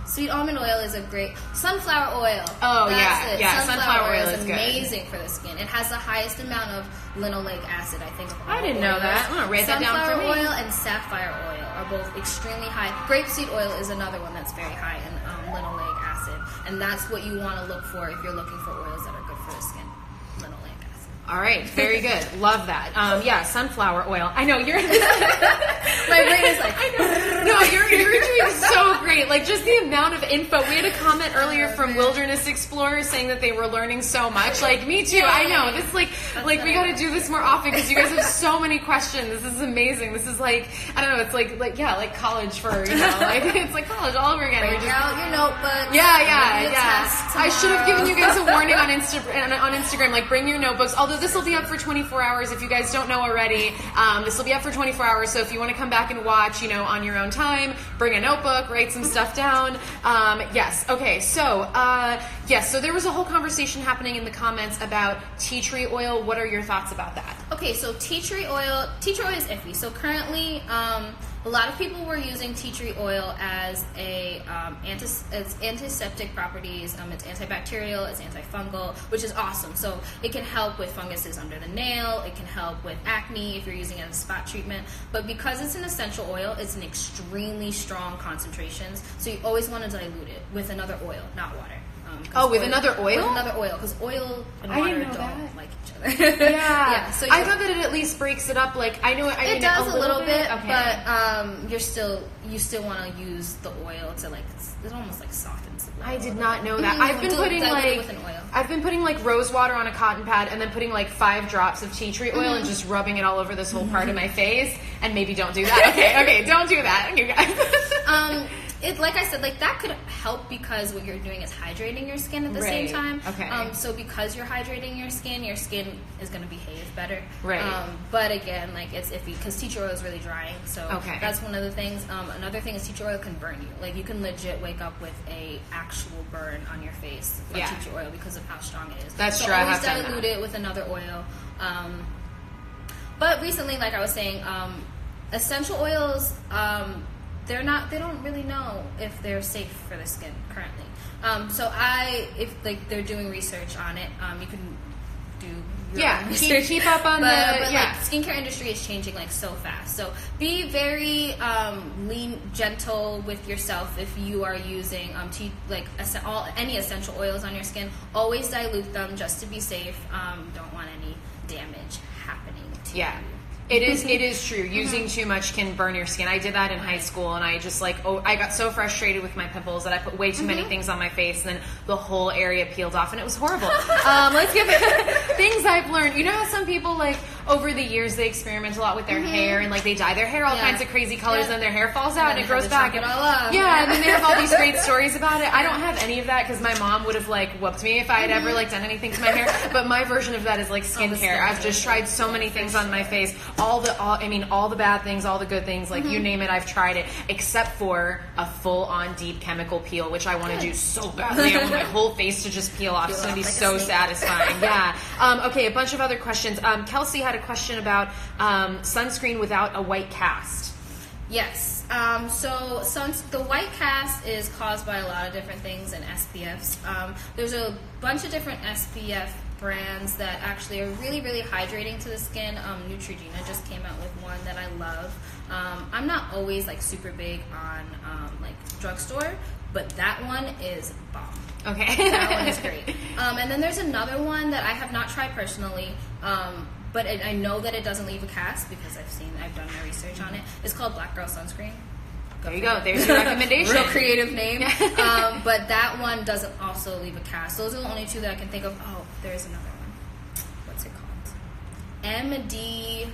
Sweet almond oil is a great sunflower oil. Oh, That's yeah. Sunflower oil is amazing for the skin. It has the highest amount of linoleic acid, I think. I didn't know that. I'm gonna write that down for me. Sunflower oil and sapphire oil are both extremely high. Grapeseed oil is another one that's very high in linoleic acid, and that's what you want to look for if you're looking for oils that are good for the skin. Linoleic acid. All right, very good. Love that. Sunflower oil. I know you're. My brain is like. No, you're doing so great. Like just the amount of info. We had a comment earlier from Wilderness Explorers saying that they were learning so much. Like me too. I know. This like we got to do this more often because you guys have so many questions. This is amazing. This is like I don't know. It's like college for like it's like college all over again. Break out your notebooks. Yeah. I should have given you guys a warning on Instagram. Like bring your notebooks. Although this will be up for 24 hours if you guys don't know already. This will be up for 24 hours. So if you want to come back and watch, on your own time, bring a notebook, write some stuff down. Yes. Okay. So, so there was a whole conversation happening in the comments about tea tree oil. What are your thoughts about that? Okay. So tea tree oil is iffy. So currently, a lot of people were using tea tree oil as it's antiseptic properties. It's antibacterial, it's antifungal, which is awesome. So it can help with funguses under the nail. It can help with acne if you're using it as a spot treatment. But because it's an essential oil, it's an extremely strong concentrations. So you always want to dilute it with another oil, not water. With another oil? With another oil, because oil and water don't like each other. Yeah. So I thought that it at least breaks it up. Like it does a little bit, okay. But you still want to use the oil to it almost like softens the oil. I did not know that. I've been putting like rose water on a cotton pad and then putting like 5 drops of tea tree oil and just rubbing it all over this whole part of my face. And maybe don't do that. Okay, don't do that, you guys. Like I said, that could help because what you're doing is hydrating your skin at the same time. Okay. So because you're hydrating your skin is going to behave better. Right. But again, it's iffy because tea tree oil is really drying. So that's one of the things. Another thing is tea tree oil can burn you. You can legit wake up with a actual burn on your face from tea tree oil because of how strong it is. That's true. Always dilute it with another oil. But recently, like I was saying, essential oils. They don't really know if they're safe for the skin currently. If they're doing research on it, you can do your own research. Keep up on skincare industry is changing so fast. So be very gentle with yourself if you are using any essential oils on your skin. Always dilute them just to be safe. Don't want any damage happening to you. It is true. Using too much can burn your skin. I did that in high school, and I just I got so frustrated with my pimples that I put way too many things on my face, and then the whole area peeled off, and it was horrible. Let's get things I've learned. You know how some people over the years they experiment a lot with their hair, and like they dye their hair all kinds of crazy colors, and then their hair falls out and it grows back. And then they have all these great stories about it. I don't have any of that because my mom would have like whooped me if I had ever like done anything to my hair. But my version of that is like skincare. I've just tried so many things on my face. All the bad things, all the good things, like you name it, I've tried it, except for a full-on deep chemical peel, which I want to do so badly. I want my whole face to just peel off. It's going to be so satisfying. Yeah. Okay, a bunch of other questions. Kelsey had a question about sunscreen without a white cast. Yes. The white cast is caused by a lot of different things and SPFs. There's a bunch of different SPF brands that actually are really, really hydrating to the skin. Neutrogena just came out with one that I love. I'm not always like super big on like drugstore, but that one is bomb. Okay. That one is great. And then there's another one that I have not tried personally, but I know that it doesn't leave a cast because I've done my research on it. It's called Black Girl Sunscreen. There you go. There's your recommendation. Real creative name. But that one doesn't also leave a cast. Those are the only two that I can think of. Oh, there's another one. What's it called? MD.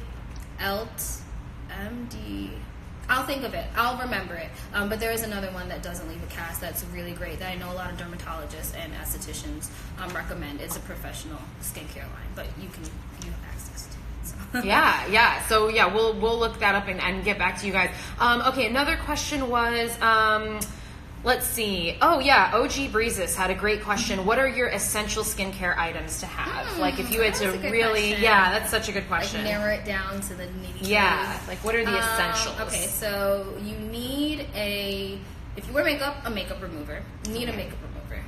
I'll think of it. I'll remember it. But there is another one that doesn't leave a cast that's really great that I know a lot of dermatologists and estheticians recommend. It's a professional skincare line, but you have access to it. So. Yeah. So yeah, we'll look that up and get back to you guys. Okay, another question was, let's see. Oh yeah, OG Breezes had a great question. What are your essential skincare items to have? Like if you had to really, question. That's such a good question. Like narrow it down to the nitty-gritty. Yeah, like what are the essentials? Okay, so you need if you wear makeup, a makeup remover. You need a makeup remover.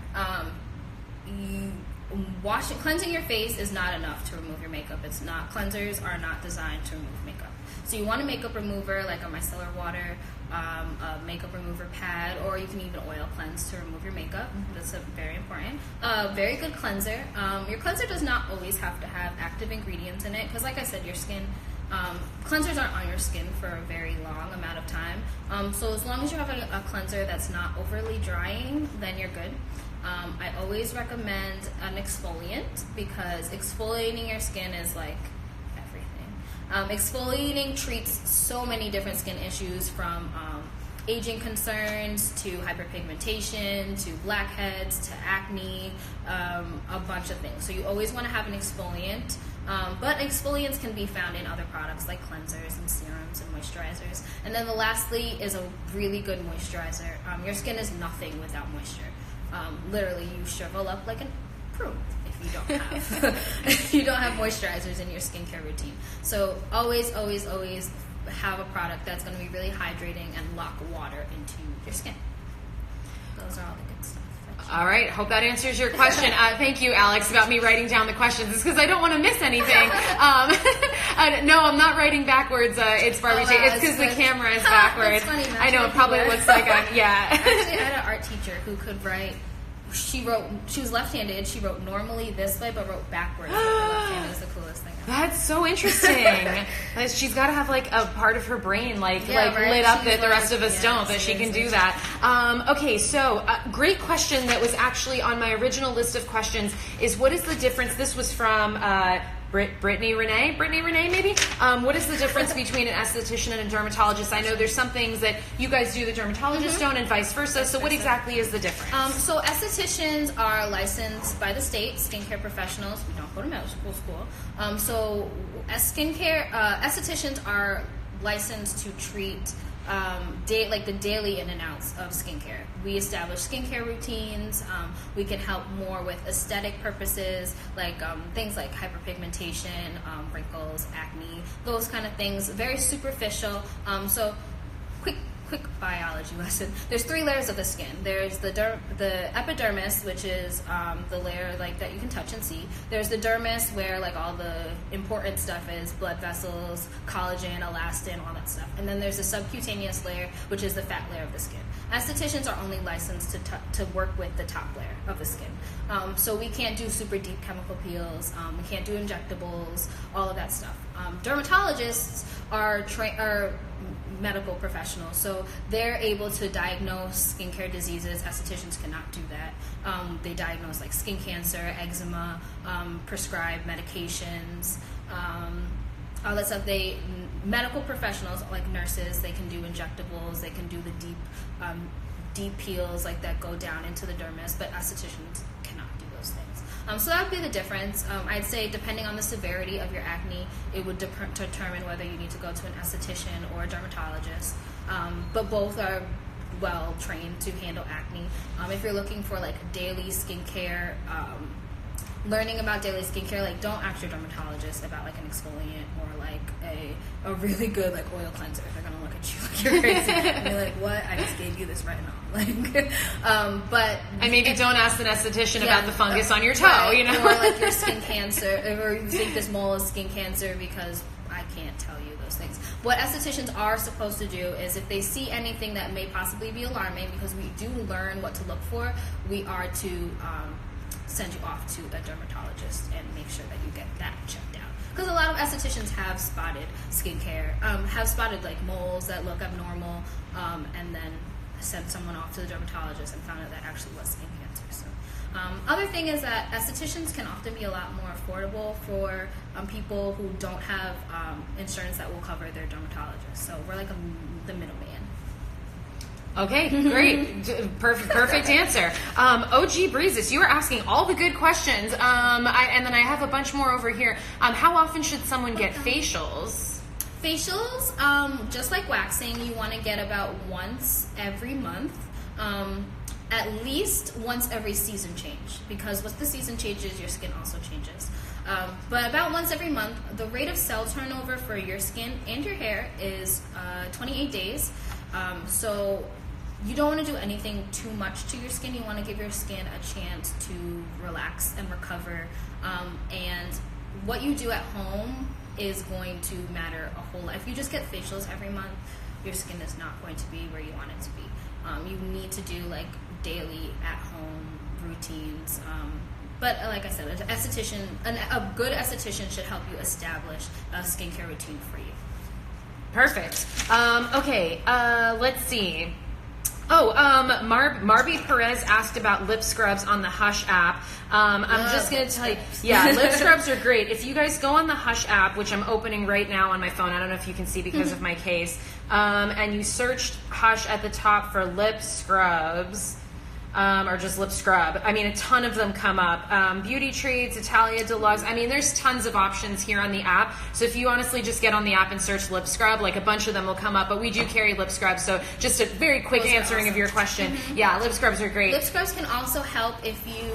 Cleansing your face is not enough to remove your makeup. Cleansers are not designed to remove makeup. So you want a makeup remover like a micellar water, a makeup remover pad, or you can even oil cleanse to remove your makeup. That's very important. Very good cleanser. Your cleanser does not always have to have active ingredients in it because, like I said, your skin cleansers aren't on your skin for a very long amount of time. So as long as you have a cleanser that's not overly drying, then you're good. I always recommend an exfoliant because exfoliating your skin is like everything. Exfoliating treats so many different skin issues from aging concerns to hyperpigmentation to blackheads to acne, a bunch of things. So you always want to have an exfoliant, but exfoliants can be found in other products like cleansers and serums and moisturizers. And then lastly is a really good moisturizer. Your skin is nothing without moisture. Literally, you shrivel up like a prune if you don't have moisturizers in your skincare routine. So always have a product that's going to be really hydrating and lock water into your skin. Those are all the good stuff. All right, hope that answers your question. Thank you, Alex, about me writing down the questions. It's because I don't want to miss anything. No, I'm not writing backwards. It's Barbie J. It's because the camera is backwards. Funny, I know, it probably looks like Actually, I had an art teacher who could write. She was left-handed. She wrote normally this way, but wrote backwards. Left-handed is the coolest thing ever. That's so interesting. She's got to have like a part of her brain lit up that the rest of us don't, that she can do that. Okay, so great question that was actually on my original list of questions is what is the difference? This was from Brittany Renee, maybe? What is the difference between an esthetician and a dermatologist? I know there's some things that you guys do the dermatologists don't and vice versa. So what exactly is the difference? So estheticians are licensed by the state, skincare professionals. We don't go to medical school. So estheticians are licensed to treat the daily in and outs of skincare. We establish skincare routines. We can help more with aesthetic purposes, like things like hyperpigmentation, wrinkles, acne, those kind of things. Very superficial. So quick biology lesson. There's 3 layers of the skin. There's the epidermis, which is the layer like that you can touch and see. There's the dermis, where like all the important stuff is, blood vessels, collagen, elastin, all that stuff. And then there's the subcutaneous layer, which is the fat layer of the skin. Estheticians are only licensed to work with the top layer of the skin. So we can't do super deep chemical peels. We can't do injectables, all of that stuff. Dermatologists are medical professionals, so they're able to diagnose skincare diseases. Estheticians cannot do that. They diagnose like skin cancer, eczema, prescribe medications, all that stuff. Medical professionals like nurses, they can do injectables, they can do the deep peels like that go down into the dermis, but estheticians cannot do those things. So that would be the difference. I'd say depending on the severity of your acne, it would determine whether you need to go to an esthetician or a dermatologist. But both are well trained to handle acne. If you're looking for like daily skincare, learning about daily skincare, like don't ask your dermatologist about like an exfoliant or like a really good like oil cleanser. They're gonna look at you like you're crazy and be like, what? I just gave you this retinol. Like, but and maybe don't ask an esthetician about the fungus on your toe, right, you know, or like your skin cancer, or you think this mole is skin cancer, because I can't tell you those things. What estheticians are supposed to do is if they see anything that may possibly be alarming, because we do learn what to look for, we are to send you off to a dermatologist and make sure that you get that checked out. Because a lot of estheticians have spotted skincare, have spotted like moles that look abnormal, and then sent someone off to the dermatologist and found out that actually was skin cancer. So, other thing is that estheticians can often be a lot more affordable for people who don't have insurance that will cover their dermatologist. So we're like the middleman. Okay, great. Perfect answer. OG Breezes, you were asking all the good questions. And then I have a bunch more over here. How often should someone get facials? Facials, just like waxing, you want to get about once every month. At least once every season change, because with the season changes, your skin also changes. But about once every month. The rate of cell turnover for your skin and your hair is 28 days. So you don't want to do anything too much to your skin. You want to give your skin a chance to relax and recover. And what you do at home is going to matter a whole lot. If you just get facials every month, your skin is not going to be where you want it to be. You need to do like daily at home routines. But like I said, a good esthetician should help you establish a skincare routine for you. Perfect. Okay, let's see. Marby Perez asked about lip scrubs on the Hush app. I'm just going to tell you, lip scrubs are great. If you guys go on the Hush app, which I'm opening right now on my phone, I don't know if you can see because of my case, and you searched Hush at the top for lip scrubs, or just lip scrub. I mean, a ton of them come up. Beauty Treats, Italia Deluxe. I mean, there's tons of options here on the app. So if you honestly just get on the app and search lip scrub, like a bunch of them will come up. But we do carry lip scrubs. So just a very quick answering of your question. Yeah, lip scrubs are great. Lip scrubs can also help if you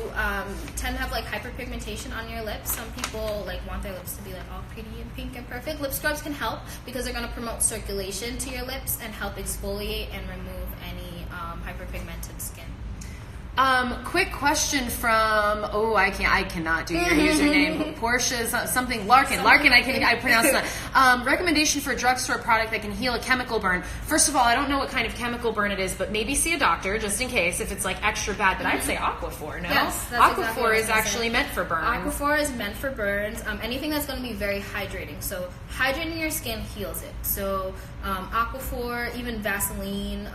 tend to have like hyperpigmentation on your lips. Some people like want their lips to be like all pretty and pink and perfect. Lip scrubs can help because they're going to promote circulation to your lips and help exfoliate and remove any hyperpigmented skin. Quick question from I cannot do your username. Portia something Larkin. I pronounced that. Recommendation for a drugstore product that can heal a chemical burn. First of all, I don't know what kind of chemical burn it is, but maybe see a doctor just in case if it's like extra bad. But I'd say Aquaphor. No, yes, that's Aquaphor is actually meant for burns. Aquaphor is meant for burns. Anything that's going to be very hydrating. So hydrating your skin heals it. So Aquaphor, even Vaseline,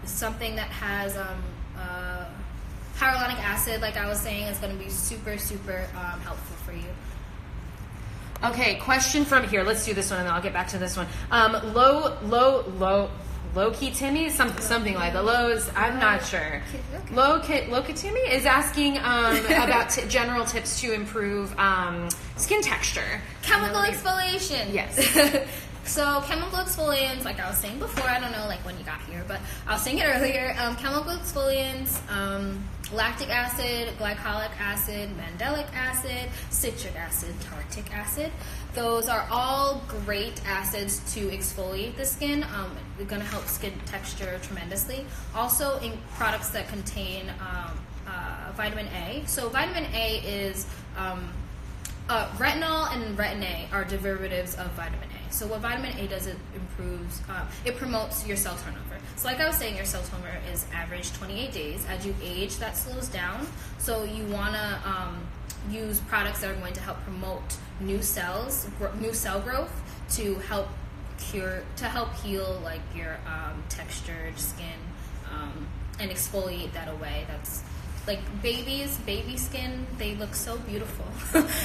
something that has hyaluronic acid, like I was saying, is going to be super, super helpful for you. Okay, question from here. Let's do this one, and then I'll get back to this one. Low-key Timmy, something like the lows. I'm not sure. Low-key Timmy is asking about general tips to improve skin texture. Chemical exfoliation. Yes. So chemical exfoliants, like I was saying before, I don't know like when you got here, but I was saying it earlier. Chemical exfoliants, lactic acid, glycolic acid, mandelic acid, citric acid, tartic acid. Those are all great acids to exfoliate the skin. They're going to help skin texture tremendously. Also in products that contain vitamin A. So vitamin A is retinol and retin-A are derivatives of vitamin A. So what vitamin A does, it improves, it promotes your cell turnover. So like I was saying, your cell turnover is average 28 days. As you age, that slows down. So you want to use products that are going to help promote new cells, new cell growth to help heal like your textured skin and exfoliate that away. like baby skin, they look so beautiful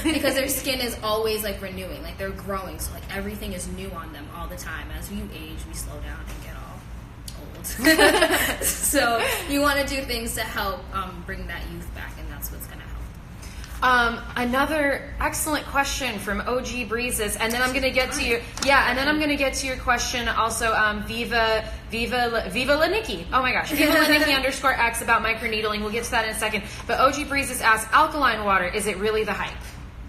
because their skin is always like renewing, like they're growing, so like everything is new on them all the time. As you age, we slow down and get all old. So you want to do things to help bring that youth back, and that's what's going to help. Another excellent question from OG Breezes, and then I'm going to get to you. Yeah, and then I'm going to get to your question also. Viva Lanicki. Oh my gosh, Viva Lanicki _X about microneedling. We'll get to that in a second. But OG Breezes asks, alkaline water, is it really the hype?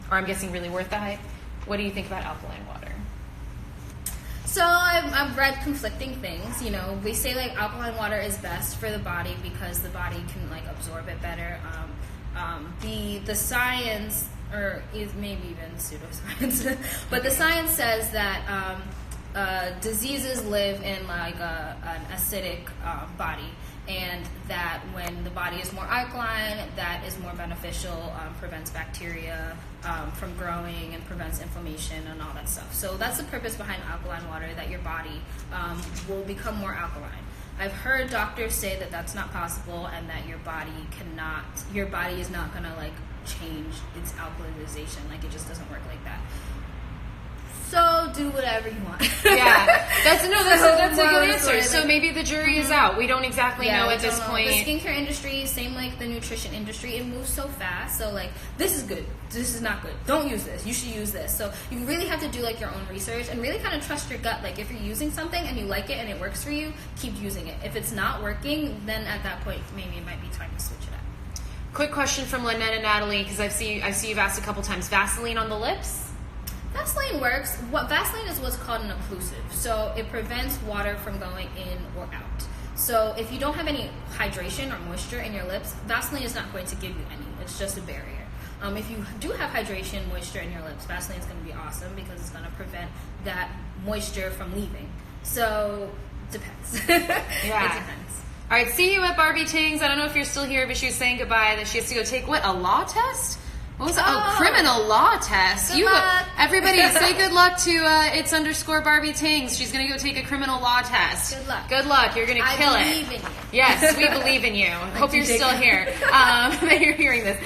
Or I'm guessing really worth the hype? What do you think about alkaline water? So I've read conflicting things. You know, we say like alkaline water is best for the body because the body can like absorb it better. The science, or is maybe even pseudoscience, but the science says that diseases live in like an acidic body, and that when the body is more alkaline, that is more beneficial, prevents bacteria from growing and prevents inflammation and all that stuff. So that's the purpose behind alkaline water, that your body will become more alkaline. I've heard doctors say that that's not possible, and that your body is not going to like change its alkalization. Like, it just doesn't work like that. So do whatever you want. Yeah, that's a good answer. So maybe the jury is out. We don't exactly know at this point. The skincare industry, same like the nutrition industry, it moves so fast. So like, this is good, this is not good. Don't use this. You should use this. So you really have to do like your own research and really kind of trust your gut. Like, if you're using something and you like it and it works for you, keep using it. If it's not working, then at that point maybe it might be time to switch it up. Quick question from Lynette and Natalie, because I see you've asked a couple times. Vaseline on the lips? Vaseline works. Vaseline is what's called an occlusive. So it prevents water from going in or out. So if you don't have any hydration or moisture in your lips, Vaseline is not going to give you any. It's just a barrier. If you do have hydration, moisture in your lips, Vaseline is going to be awesome because it's going to prevent that moisture from leaving. So depends. Yeah. It depends. All right, see you at Barbie Tings. I don't know if you're still here, but she was saying goodbye, that she has to go take, what, a law test? What was it? Oh, criminal law test. Good luck. Everybody say good luck to it's _Barbie Tings. She's going to go take a criminal law test. Good luck. Good luck. You're going to kill it. I believe in you. Yes, we believe in you. Hope you're still here. That you're hearing this.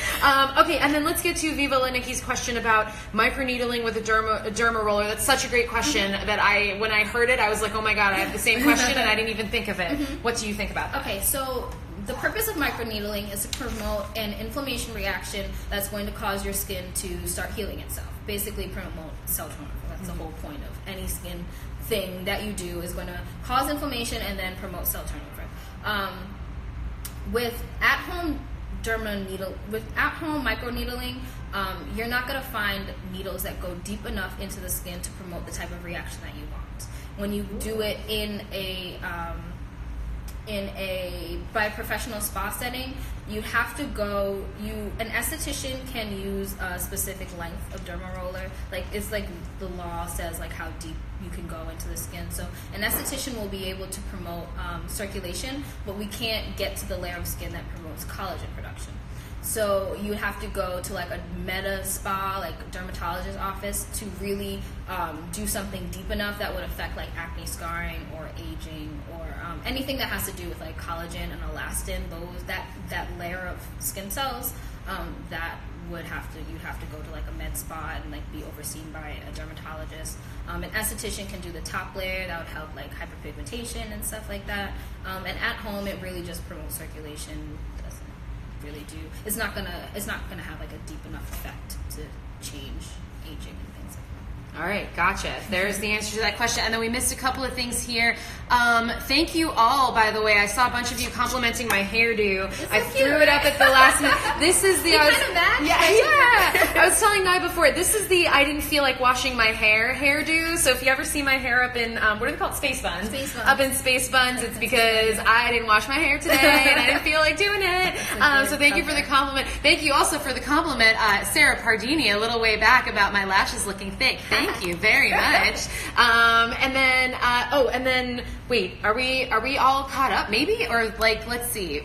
Okay, and then let's get to Viva Lanicki's question about microneedling with a dermaroller. That's such a great question that when I heard it, I was like, oh my God, I have the same question and I didn't even think of it. What do you think about that? Okay, so the purpose of microneedling is to promote an inflammation reaction that's going to cause your skin to start healing itself. Basically promote cell turnover. That's the whole point of any skin thing that you do, is going to cause inflammation and then promote cell turnover. With at-home microneedling, you're not going to find needles that go deep enough into the skin to promote the type of reaction that you want. When you do it by professional spa setting, you have to go, an esthetician can use a specific length of dermaroller. Like, it's like the law says like how deep you can go into the skin. So an esthetician will be able to promote circulation, but we can't get to the layer of skin that promotes collagen production. So you have to go to like a meta spa, like a dermatologist office, to really do something deep enough that would affect like acne scarring or aging or anything that has to do with like collagen and elastin. That layer of skin cells you'd have to go to like a med spa and like be overseen by a dermatologist. An esthetician can do the top layer that would help like hyperpigmentation and stuff like that. And at home, it really just promotes circulation. Really do. It's not gonna have like a deep enough effect to change aging and things like that. All right, gotcha. There's the answer to that question. And then we missed a couple of things here. Thank you all, by the way. I saw a bunch of you complimenting my hairdo. I threw it up at the last minute. This is the... kind of match. Yeah. I was telling Nye before, this is the I didn't feel like washing my hairdo. So if you ever see my hair up in, what are they called? Space buns. Up in space buns, it's because I didn't wash my hair today and I didn't feel like doing it. So thank you for the compliment. Thank you also for the compliment, Sarah Pardini, a little way back, about my lashes looking thick. Thank you very much. And then wait, are we all caught up maybe? Or like, let's see,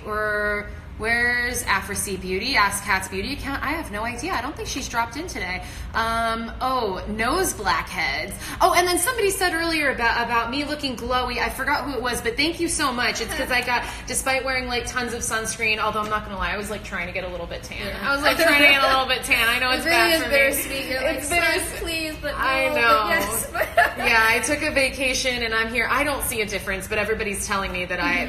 Where's Afroseed Beauty? Ask Kat's Beauty account. I have no idea. I don't think she's dropped in today. Oh, nose blackheads. Oh, and then somebody said earlier about me looking glowy. I forgot who it was, but thank you so much. It's because I got, despite wearing like tons of sunscreen, although I'm not gonna lie, I was like trying to get a little bit tan. Yeah. I was like trying to get a little bit tan. I know it's bad for me. Bittersweet. You're like, please, but no, I know. Yes. Yeah, I took a vacation and I'm here. I don't see a difference, but everybody's telling me that I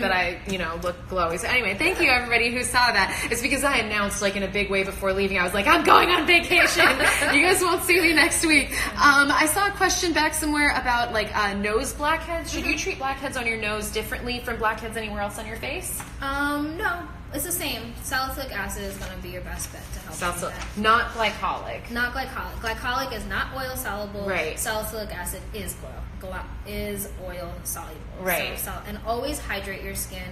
look glowy. So anyway, thank you everybody who saw that. It's because I announced like in a big way before leaving. I was like, I'm going on vacation. You guys won't see me next week. I saw a question back somewhere about like nose blackheads. Should you treat blackheads on your nose differently from blackheads anywhere else on your face? No. It's the same. Salicylic acid is going to be your best bet to help you with that. Not glycolic. Not glycolic. Glycolic is not oil soluble. Right. Salicylic acid is oil soluble. Right. And always hydrate your skin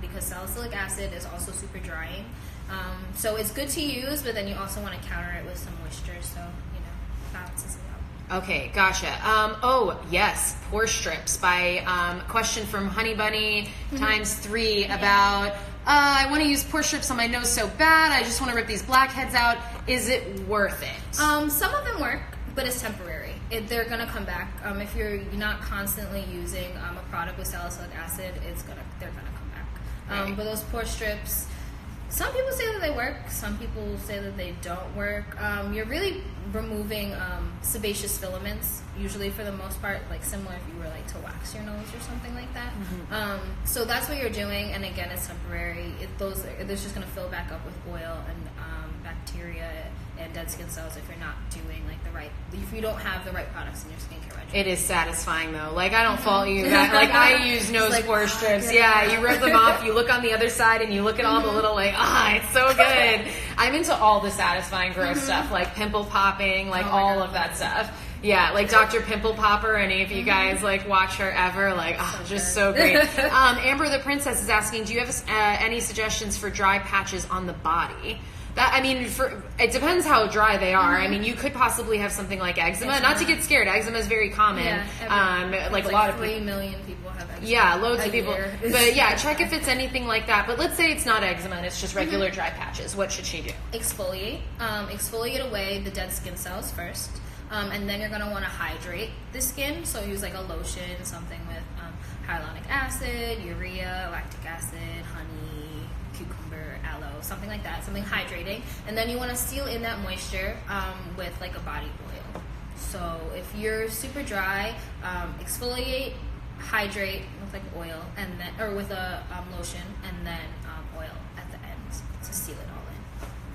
because salicylic acid is also super drying. So it's good to use, but then you also want to counter it with some moisture, so balances it out. Okay, gotcha. Oh yes, pore strips by question from Honey Bunny ×3 about. I want to use pore strips on my nose so bad. I just want to rip these blackheads out. Is it worth it? Some of them work, but it's temporary. They're gonna come back. If you're not constantly using a product with salicylic acid, they're gonna come back. Right. But those pore strips, some people say that they work. Some people say that they don't work. You're really removing sebaceous filaments, usually for the most part, like similar if you were like to wax your nose or something like that. So that's what you're doing, and again, it's temporary. They're just going to fill back up with oil and bacteria and dead skin cells if you're not doing like if you don't have the right products in your skincare regimen. It is satisfying though. Like I don't fault you. Like I use nose pore strips. Yeah, you rip them off. You look on the other side and you look at all the little it's so good. I'm into all the satisfying gross stuff, like pimple popping, like all of that stuff. Yeah, like Dr. Pimple Popper. Any of you guys like watch her ever? Like, just so great. Amber the Princess is asking, do you have any suggestions for dry patches on the body? It depends how dry they are. I mean, you could possibly have something like eczema. Not to get scared, eczema is very common. Yeah, like a lot of 3 million people have eczema. Yeah, loads of people. But yeah, check if it's anything like that. But let's say it's not eczema and it's just regular dry patches. What should she do? Exfoliate. Exfoliate away the dead skin cells first. And then you're going to want to hydrate the skin. So use like a lotion, something with hyaluronic acid, urea, lactic acid, honey, cucumber, aloe, something like that, something hydrating. And then you want to seal in that moisture with like a body oil. So if you're super dry, exfoliate, hydrate with like oil, and then with a lotion, and then oil at the end to seal it all in.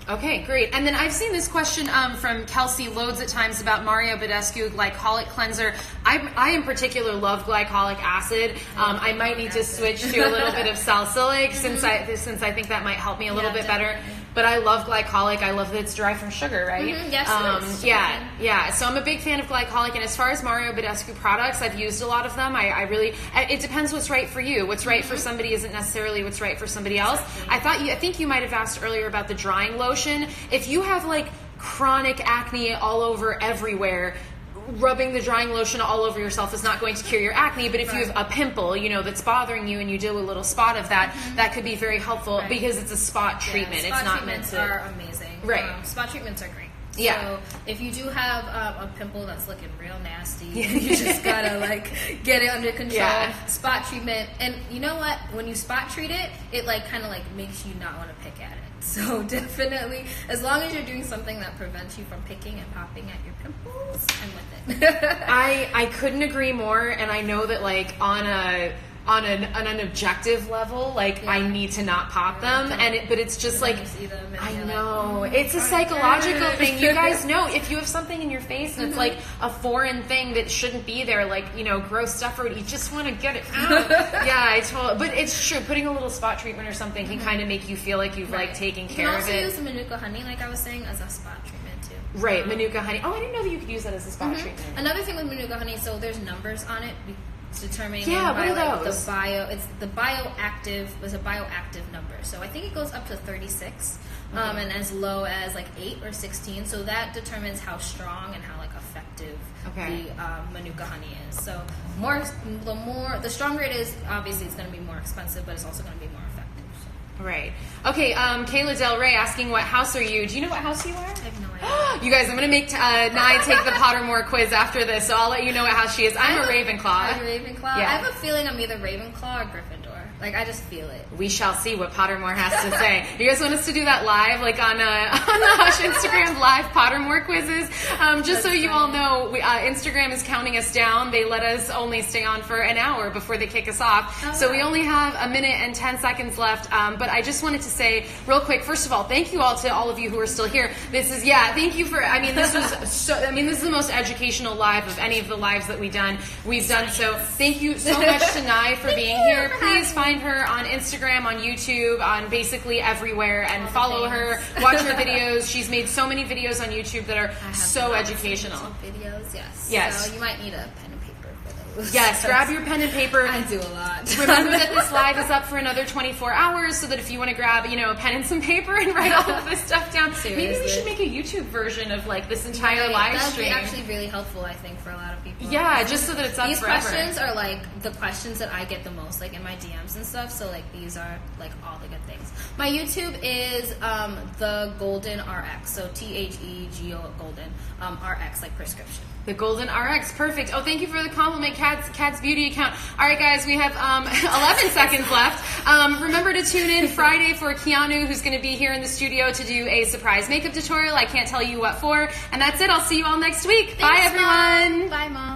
Okay, great. And then I've seen this question from Kelsey loads at times about Mario Badescu glycolic cleanser. I in particular love glycolic acid. I might need to switch to a little bit of salicylic since I think that might help me a little bit better. But I love glycolic. I love that it's dry from sugar, right? Yes, yeah. So I'm a big fan of glycolic. And as far as Mario Badescu products, I've used a lot of them. It depends what's right for you. What's right for somebody isn't necessarily what's right for somebody else. I think you might have asked earlier about the drying lotion. If you have like chronic acne all over everywhere, rubbing the drying lotion all over yourself is not going to cure your acne, but if you have a pimple, that's bothering you and you do a little spot of that, that could be very helpful because it's a spot treatment. Spot it's not meant to. Spot treatments are amazing. Right. Spot treatments are great. Yeah. So if you do have a pimple that's looking real nasty, you just gotta like get it under control. Yeah. Spot treatment, and you know what? When you spot treat it, it like kind of like makes you not want to pick at it. So definitely, as long as you're doing something that prevents you from picking and popping at your pimples, I'm with it. I couldn't agree more, and I know that like on an objective level, like I need to not pop them, but it's just like I know it's a psychological thing. You guys know if you have something in your face and it's like a foreign thing that shouldn't be there, like gross stuff, or you just want to get it out. But it's true. Putting a little spot treatment or something can kind of make you feel like you've like taken care of it. You can also use Manuka Honey, like I was saying, as a spot treatment too. Right, Manuka Honey. Oh, I didn't know that you could use that as a spot treatment. Another thing with Manuka Honey, so there's numbers on it. Determining what are those? The bioactive was a bioactive number, so I think it goes up to 36, and as low as like 8 or 16. So that determines how strong and how like effective the Manuka Honey is. So the stronger it is, obviously it's going to be more expensive, but it's also going to be more effective. So. Right. Okay, Kayla Del Rey asking, what house are you? Do you know what house you are? I have no idea. You guys, I'm going to make Nye take the Pottermore quiz after this, so I'll let you know what house she is. I'm a Ravenclaw. Are you Ravenclaw? Yeah. I have a feeling I'm either Ravenclaw or Gryffindor. Like, I just feel it. We shall see what Pottermore has to say. You guys want us to do that live, like on the Hush Instagram live Pottermore quizzes? Just so you all know, Instagram is counting us down. They let us only stay on for an hour before they kick us off. Oh, so we only have a minute and 10 seconds left. But I just wanted to say real quick, first of all, thank you all to all of you who are still here. This is, thank you for, this was this is the most educational live of any of the lives that we've done. So thank you so much to Nye for being here. Please find her on Instagram, on YouTube, on basically everywhere, and follow her, watch her videos. She's made so many videos on YouTube that are so educational. Videos, yes. Yes. So you might need a pen and paper for those. Yes, grab your pen and paper. I do a lot. Remember that this live is up for another 24 hours, so that if you want to grab, a pen and some paper and write all of this stuff down, Seriously. maybe we should make a YouTube version of like this entire live stream. That would be actually really helpful, I think, for a lot of people. Yeah, just so that it's up these forever. Questions are like the questions that I get the most, like in my DMs and stuff. So like these are like all the good things. My YouTube is the Golden RX, so THEGO Golden RX, like prescription. The Golden RX, perfect. Oh, thank you for the compliment, Kat's Beauty account. All right, guys, we have 11 seconds left. Remember to tune in Friday for Keanu, who's going to be here in the studio to do a surprise makeup tutorial. I can't tell you what for. And that's it. I'll see you all next week. Thanks, Bye, everyone. Mom. Bye, Mom.